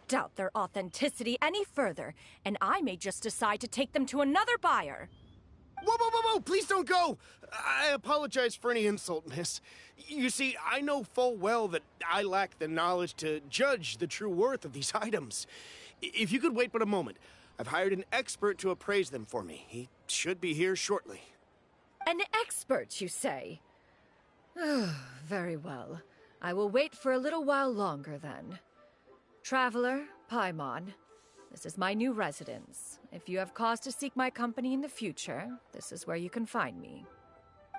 doubt their authenticity any further, and I may just decide to take them to another buyer. Whoa, whoa, whoa, whoa! Please don't go! I apologize for any insult, miss. You see, I know full well that I lack the knowledge to judge the true worth of these items. If you could wait but a moment, I've hired an expert to appraise them for me. He should be here shortly. An expert, you say? Very well. I will wait for a little while longer, then. Traveler, Paimon, this is my new residence. If you have cause to seek my company in the future, this is where you can find me.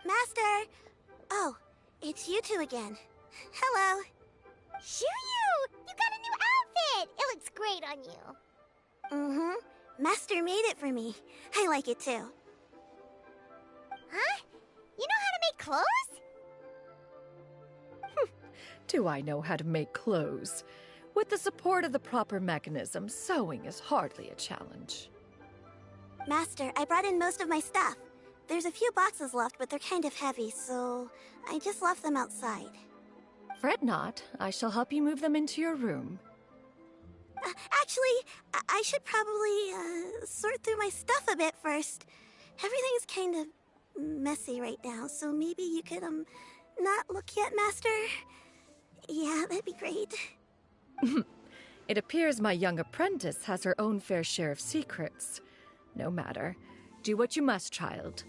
Master! Oh, it's you two again. Hello. Shoo-you! You got a new outfit! It looks great on you. Mm-hmm. Master made it for me. I like it too. Huh? You know how to make clothes? Do I know how to make clothes? With the support of the proper mechanism, sewing is hardly a challenge. Master, I brought in most of my stuff. There's a few boxes left, but they're kind of heavy, so I just left them outside. Fret not. I shall help you move them into your room. Actually, I should probably sort through my stuff a bit first. Everything's kind of messy right now, so maybe you could, not look yet, Master? Yeah, that'd be great. It appears my young apprentice has her own fair share of secrets. No matter. Do what you must, child.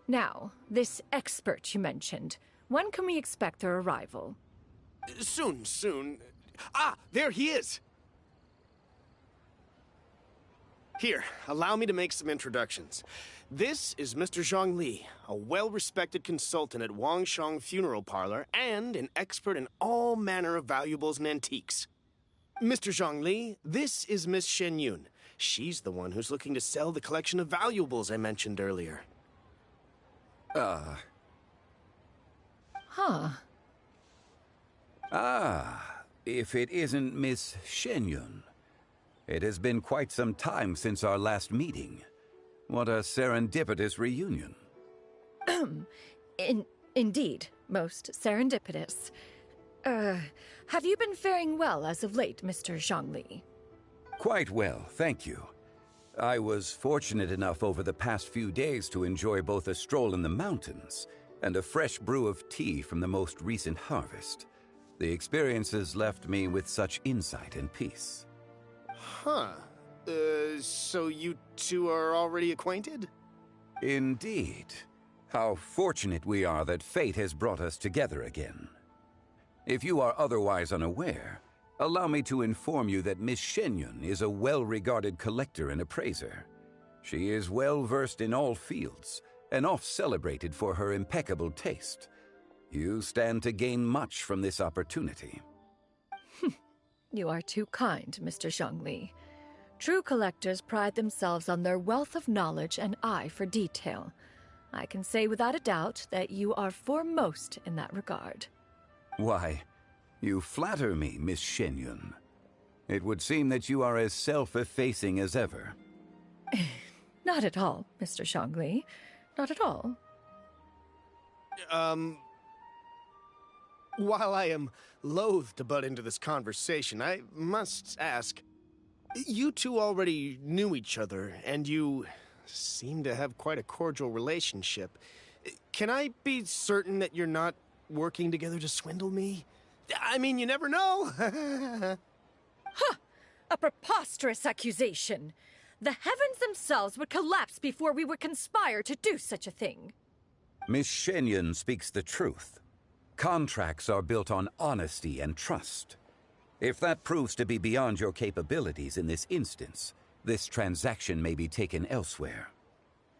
Now, this expert you mentioned. When can we expect their arrival? Soon. Ah, there he is! Here, allow me to make some introductions. This is Mr. Zhongli, a well-respected consultant at Wangshang Funeral Parlor and an expert in all manner of valuables and antiques. Mr. Zhongli, this is Miss XIANYUN. She's the one who's looking to sell the collection of valuables I mentioned earlier. Huh. Ah, if it isn't Miss XIANYUN. It has been quite some time since our last meeting. What a serendipitous reunion. Indeed, most serendipitous. Have you been faring well as of late, Mr. Zhongli? Quite well, thank you. I was fortunate enough over the past few days to enjoy both a stroll in the mountains and a fresh brew of tea from the most recent harvest. The experiences left me with such insight and peace. Huh. So you two are already acquainted? Indeed. How fortunate we are that fate has brought us together again. If you are otherwise unaware, allow me to inform you that Miss XIANYUN is a well-regarded collector and appraiser. She is well-versed in all fields, and oft-celebrated for her impeccable taste. You stand to gain much from this opportunity. You are too kind, Mr. Zhongli. True collectors pride themselves on their wealth of knowledge and eye for detail. I can say without a doubt that you are foremost in that regard. Why, you flatter me, Miss XIANYUN. It would seem that you are as self-effacing as ever. Not at all, Mr. Zhongli. Not at all. While I am loath to butt into this conversation, I must ask, you two already knew each other, and you seem to have quite a cordial relationship. Can I be certain that you're not working together to swindle me? I mean, you never know. Huh! A preposterous accusation. The heavens themselves would collapse before we would conspire to do such a thing. Miss XIANYUN speaks the truth. Contracts are built on honesty and trust. If that proves to be beyond your capabilities in this instance, this transaction may be taken elsewhere.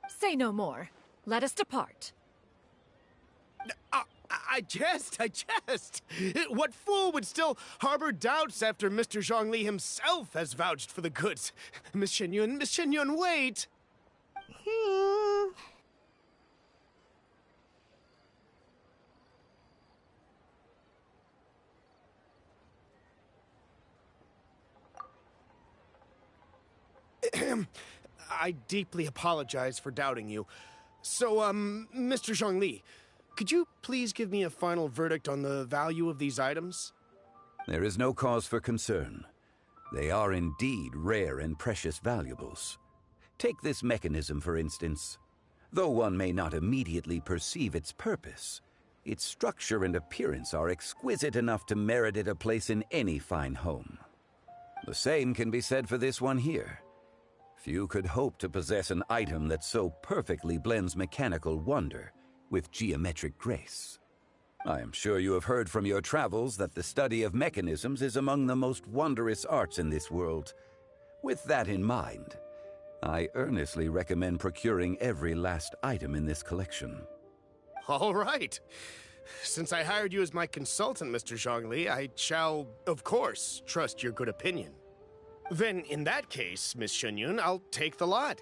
Say no more. Let us depart. I jest. What fool would still harbor doubts after Mr. Zhongli himself has vouched for the goods? Miss XIANYUN, wait! I deeply apologize for doubting you. So, Mr. Zhongli, could you please give me a final verdict on the value of these items? There is no cause for concern. They are indeed rare and precious valuables. Take this mechanism, for instance. Though one may not immediately perceive its purpose, its structure and appearance are exquisite enough to merit it a place in any fine home. The same can be said for this one here. Few could hope to possess an item that so perfectly blends mechanical wonder with geometric grace. I am sure you have heard from your travels that the study of mechanisms is among the most wondrous arts in this world. With that in mind, I earnestly recommend procuring every last item in this collection. All right. Since I hired you as my consultant, Mr. Zhongli, I shall, of course, trust your good opinion. Then, in that case, Miss XIANYUN, I'll take the lot.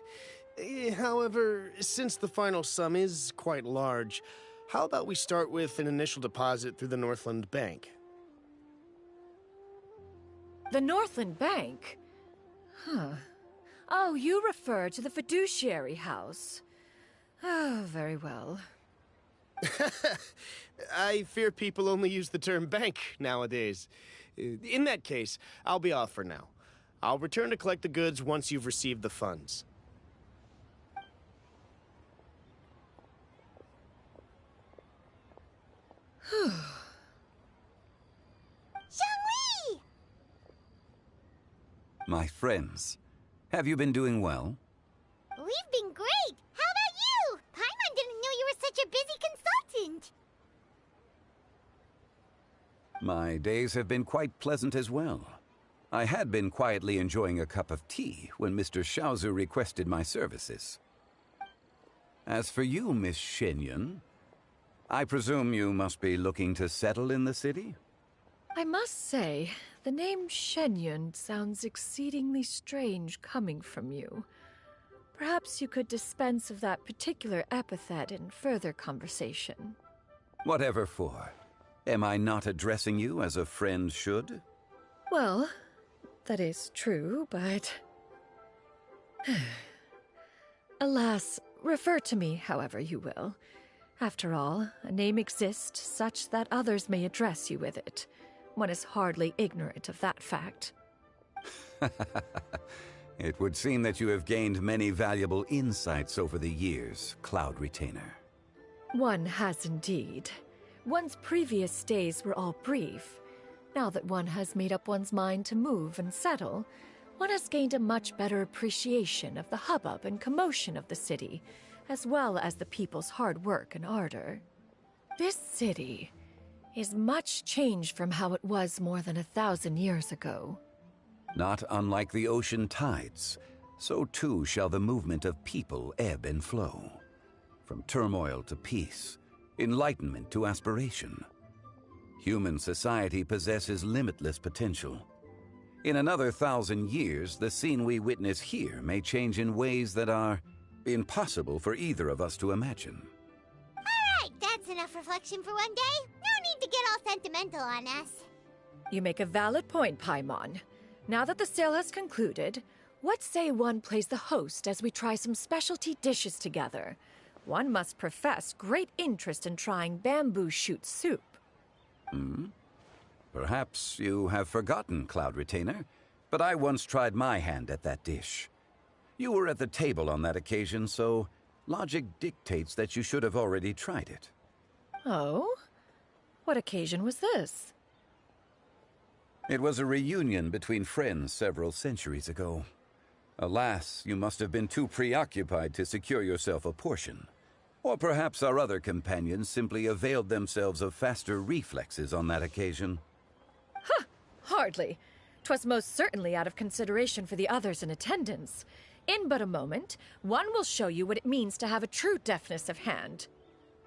However, since the final sum is quite large, how about we start with an initial deposit through the Northland Bank? The Northland Bank? Huh. Oh, you refer to the fiduciary house. Oh, very well. I fear people only use the term bank nowadays. In that case, I'll be off for now. I'll return to collect the goods once you've received the funds. Zhongli! My friends, have you been doing well? We've been great! How about you? Paimon didn't know you were such a busy consultant! My days have been quite pleasant as well. I had been quietly enjoying a cup of tea when Mr. Xiaozu requested my services. As for you, Miss XIANYUN, I presume you must be looking to settle in the city? I must say, the name XIANYUN sounds exceedingly strange coming from you. Perhaps you could dispense of that particular epithet in further conversation. Whatever for. Am I not addressing you as a friend should? Well, that is true, but... Alas, refer to me however you will. After all, a name exists such that others may address you with it. One is hardly ignorant of that fact. It would seem that you have gained many valuable insights over the years, Cloud Retainer. One has indeed. One's previous stays were all brief. Now that one has made up one's mind to move and settle, one has gained a much better appreciation of the hubbub and commotion of the city, as well as the people's hard work and ardor. This city is much changed from how it was more than 1,000 years ago. Not unlike the ocean tides, so too shall the movement of people ebb and flow. From turmoil to peace, enlightenment to aspiration. Human society possesses limitless potential. In another 1,000 years, the scene we witness here may change in ways that are impossible for either of us to imagine. Alright, that's enough reflection for one day. No need to get all sentimental on us. You make a valid point, Paimon. Now that the sale has concluded, what say one plays the host as we try some specialty dishes together? One must profess great interest in trying bamboo shoot soup. Perhaps you have forgotten, Cloud Retainer, but I once tried my hand at that dish. You were at the table on that occasion, so logic dictates that you should have already tried it. Oh? What occasion was this? It was a reunion between friends several centuries ago. Alas, you must have been too preoccupied to secure yourself a portion. Or perhaps our other companions simply availed themselves of faster reflexes on that occasion. Huh! Hardly. 'Twas most certainly out of consideration for the others in attendance. In but a moment, one will show you what it means to have a true deftness of hand.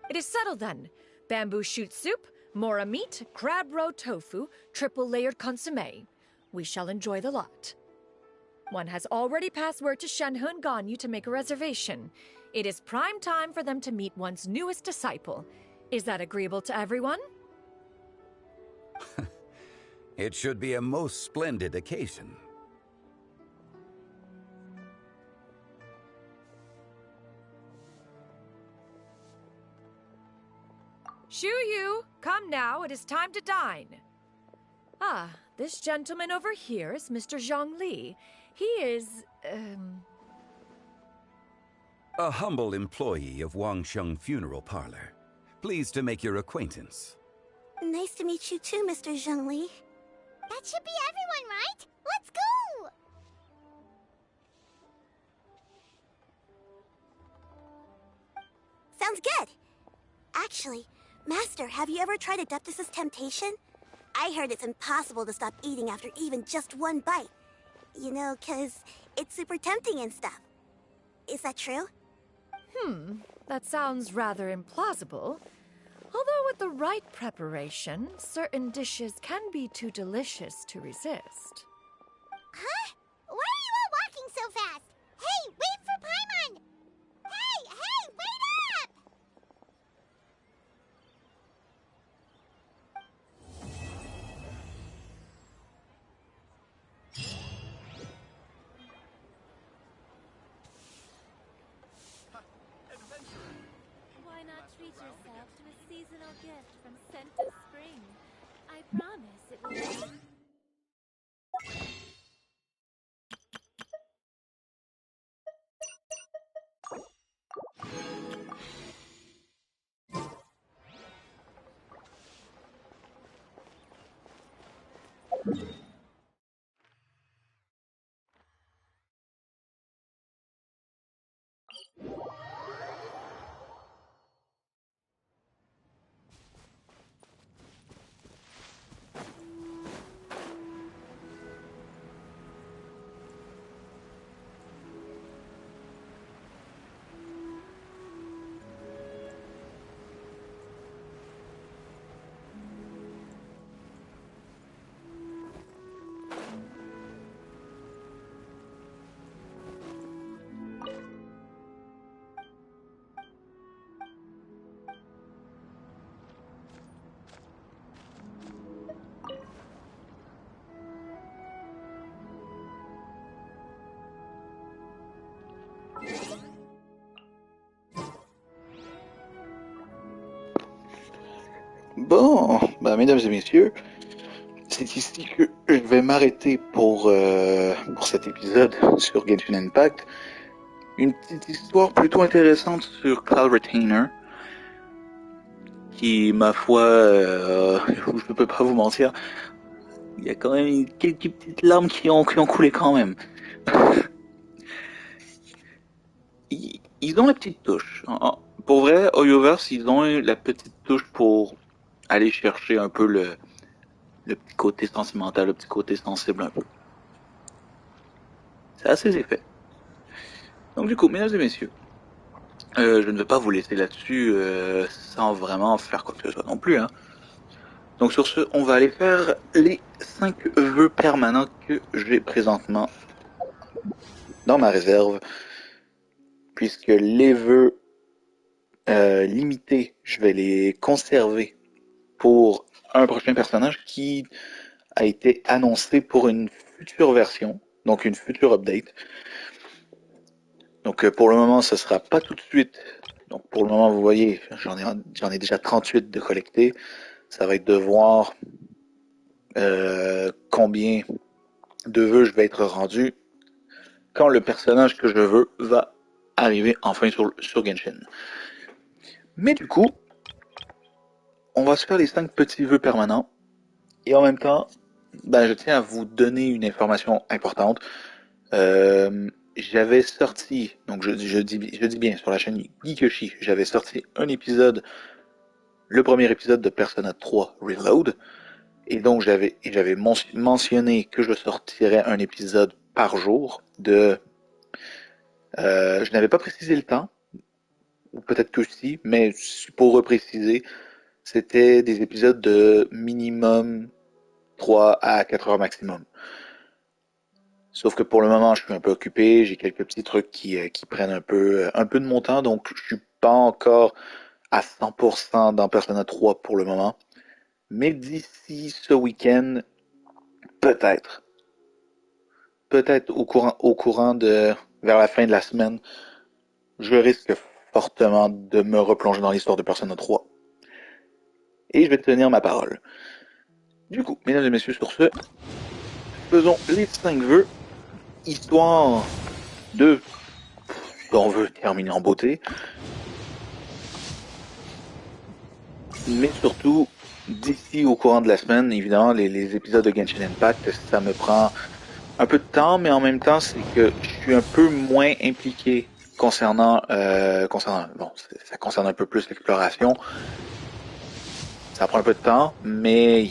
It is settled then. Bamboo shoot soup, mora meat, crab roe tofu, triple-layered consommé. We shall enjoy the lot. One has already passed word to Shenhe and Ganyu to make a reservation. It is prime time for them to meet one's newest disciple. Is that agreeable to everyone? It should be a most splendid occasion. Shu Yu, come now, it is time to dine. Ah, this gentleman over here is Mr. Zhang Li. He is, A humble employee of Wangsheng Funeral Parlor. Pleased to make your acquaintance. Nice to meet you too, Mr. Zhengli. That should be everyone, right? Let's go! Sounds good. Actually, Master, have you ever tried Adeptus' temptation? I heard it's impossible to stop eating after even just one bite. You know, 'cause it's super tempting and stuff. Is that true? That sounds rather implausible. Although with the right preparation, certain dishes can be too delicious to resist. Huh? Why are you all walking so fast? Hey, wait for Paimon! Hey, wait up! Why not treat yourself to a seasonal gift from Scent of Spring? I promise it will be... Bon, bah mesdames et messieurs, c'est ici que je vais m'arrêter pour cet épisode sur Genshin Impact. Une petite histoire plutôt intéressante sur Cloud Retainer, qui, ma foi, je ne peux pas vous mentir, il y a quand même quelques petites larmes qui ont coulé quand même. Ils ont la petite touche. Pour vrai, Hoyoverse, ils ont la petite touche pour aller chercher un peu le petit côté sentimental, le petit côté sensible un peu. C'est à ses effets. Donc du coup, mesdames et messieurs, je ne vais pas vous laisser là-dessus sans vraiment faire quoi que ce soit non plus. Hein. Donc sur ce, on va aller faire les 5 vœux permanents que j'ai présentement dans ma réserve. Puisque les vœux limités, je vais les conserver pour un prochain personnage qui a été annoncé pour une future version, donc une future update. Donc pour le moment, ce sera pas tout de suite. Donc pour le moment, vous voyez, j'en ai déjà 38 de collectés. Ça va être de voir combien de vœux je vais être rendu quand le personnage que je veux va arriver enfin sur Genshin. Mais du coup, on va se faire les 5 petits vœux permanents. Et en même temps, je tiens à vous donner une information importante. J'avais sorti, donc je dis bien sur la chaîne GeekYoshii, j'avais sorti un épisode, le premier épisode de Persona 3 Reload, et donc j'avais mentionné que je sortirais un épisode par jour je n'avais pas précisé le temps, ou peut-être que si, mais pour repréciser, c'était des épisodes de minimum 3 à 4 heures maximum. Sauf que pour le moment, je suis un peu occupé, j'ai quelques petits trucs qui prennent un peu de mon temps, donc je suis pas encore à 100% dans Persona 3 pour le moment. Mais d'ici ce week-end, peut-être au courant de vers la fin de la semaine, je risque fortement de me replonger dans l'histoire de Persona 3. Et je vais tenir ma parole. Du coup, mesdames et messieurs, sur ce, faisons les 5 vœux, histoire de, si on veut, terminer en beauté. Mais surtout, d'ici au courant de la semaine, évidemment, les épisodes de Genshin Impact, ça me prend un peu de temps, mais en même temps, c'est que je suis un peu moins impliqué concernant bon, ça concerne un peu plus l'exploration. Ça prend un peu de temps, mais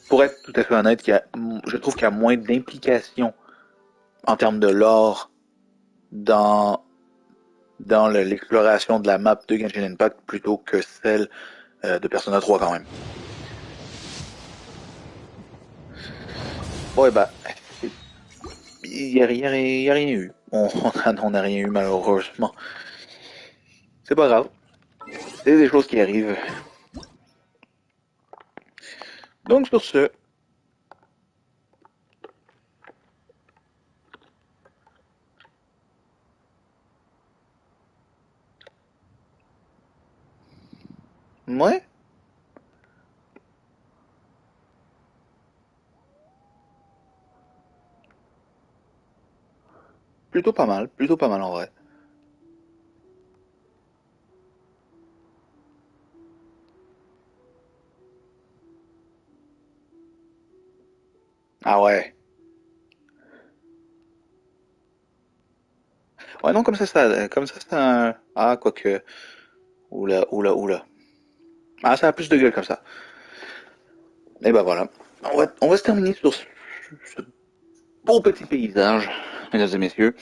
pour être tout à fait honnête, je trouve qu'il y a moins d'implication en termes de lore dans l'exploration de la map de Genshin Impact plutôt que celle de Persona 3 quand même. Ouais, bah, il n'y a rien eu. On n'a rien eu malheureusement. C'est pas grave. C'est des choses qui arrivent. Donc sur ce, ouais. Plutôt pas mal en vrai. Ah ouais. Ouais, non, comme ça, ah, quoique. Oula, oula, oula. Ah, ça a plus de gueule comme ça. Et ben voilà. On va se terminer sur ce beau petit paysage, mesdames et messieurs.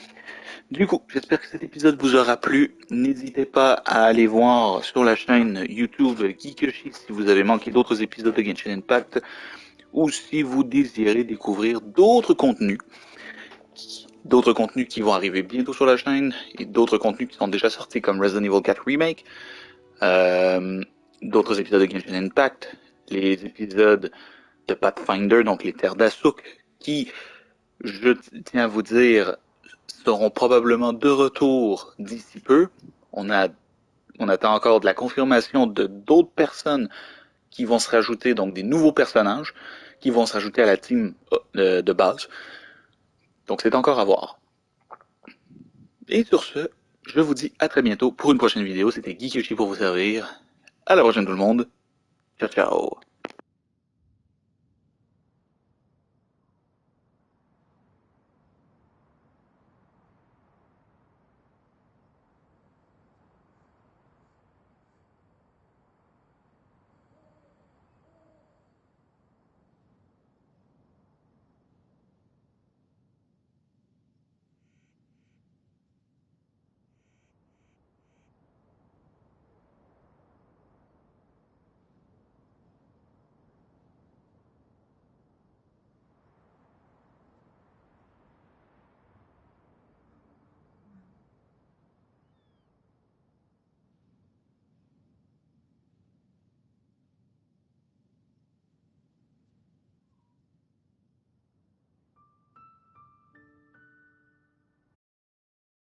Du coup, j'espère que cet épisode vous aura plu. N'hésitez pas à aller voir sur la chaîne YouTube GeekYoshii si vous avez manqué d'autres épisodes de Genshin Impact ou si vous désirez découvrir d'autres contenus qui vont arriver bientôt sur la chaîne et d'autres contenus qui sont déjà sortis comme Resident Evil 4 Remake, d'autres épisodes de Genshin Impact, les épisodes de Pathfinder, donc les terres d'Asuk, qui, je tiens à vous dire, seront probablement de retour d'ici peu. On attend encore de la confirmation de d'autres personnes qui vont se rajouter, donc des nouveaux personnages qui vont se rajouter à la team de base. Donc c'est encore à voir. Et sur ce, je vous dis à très bientôt pour une prochaine vidéo. C'était GeekYoshii pour vous servir. À la prochaine tout le monde. Ciao ciao.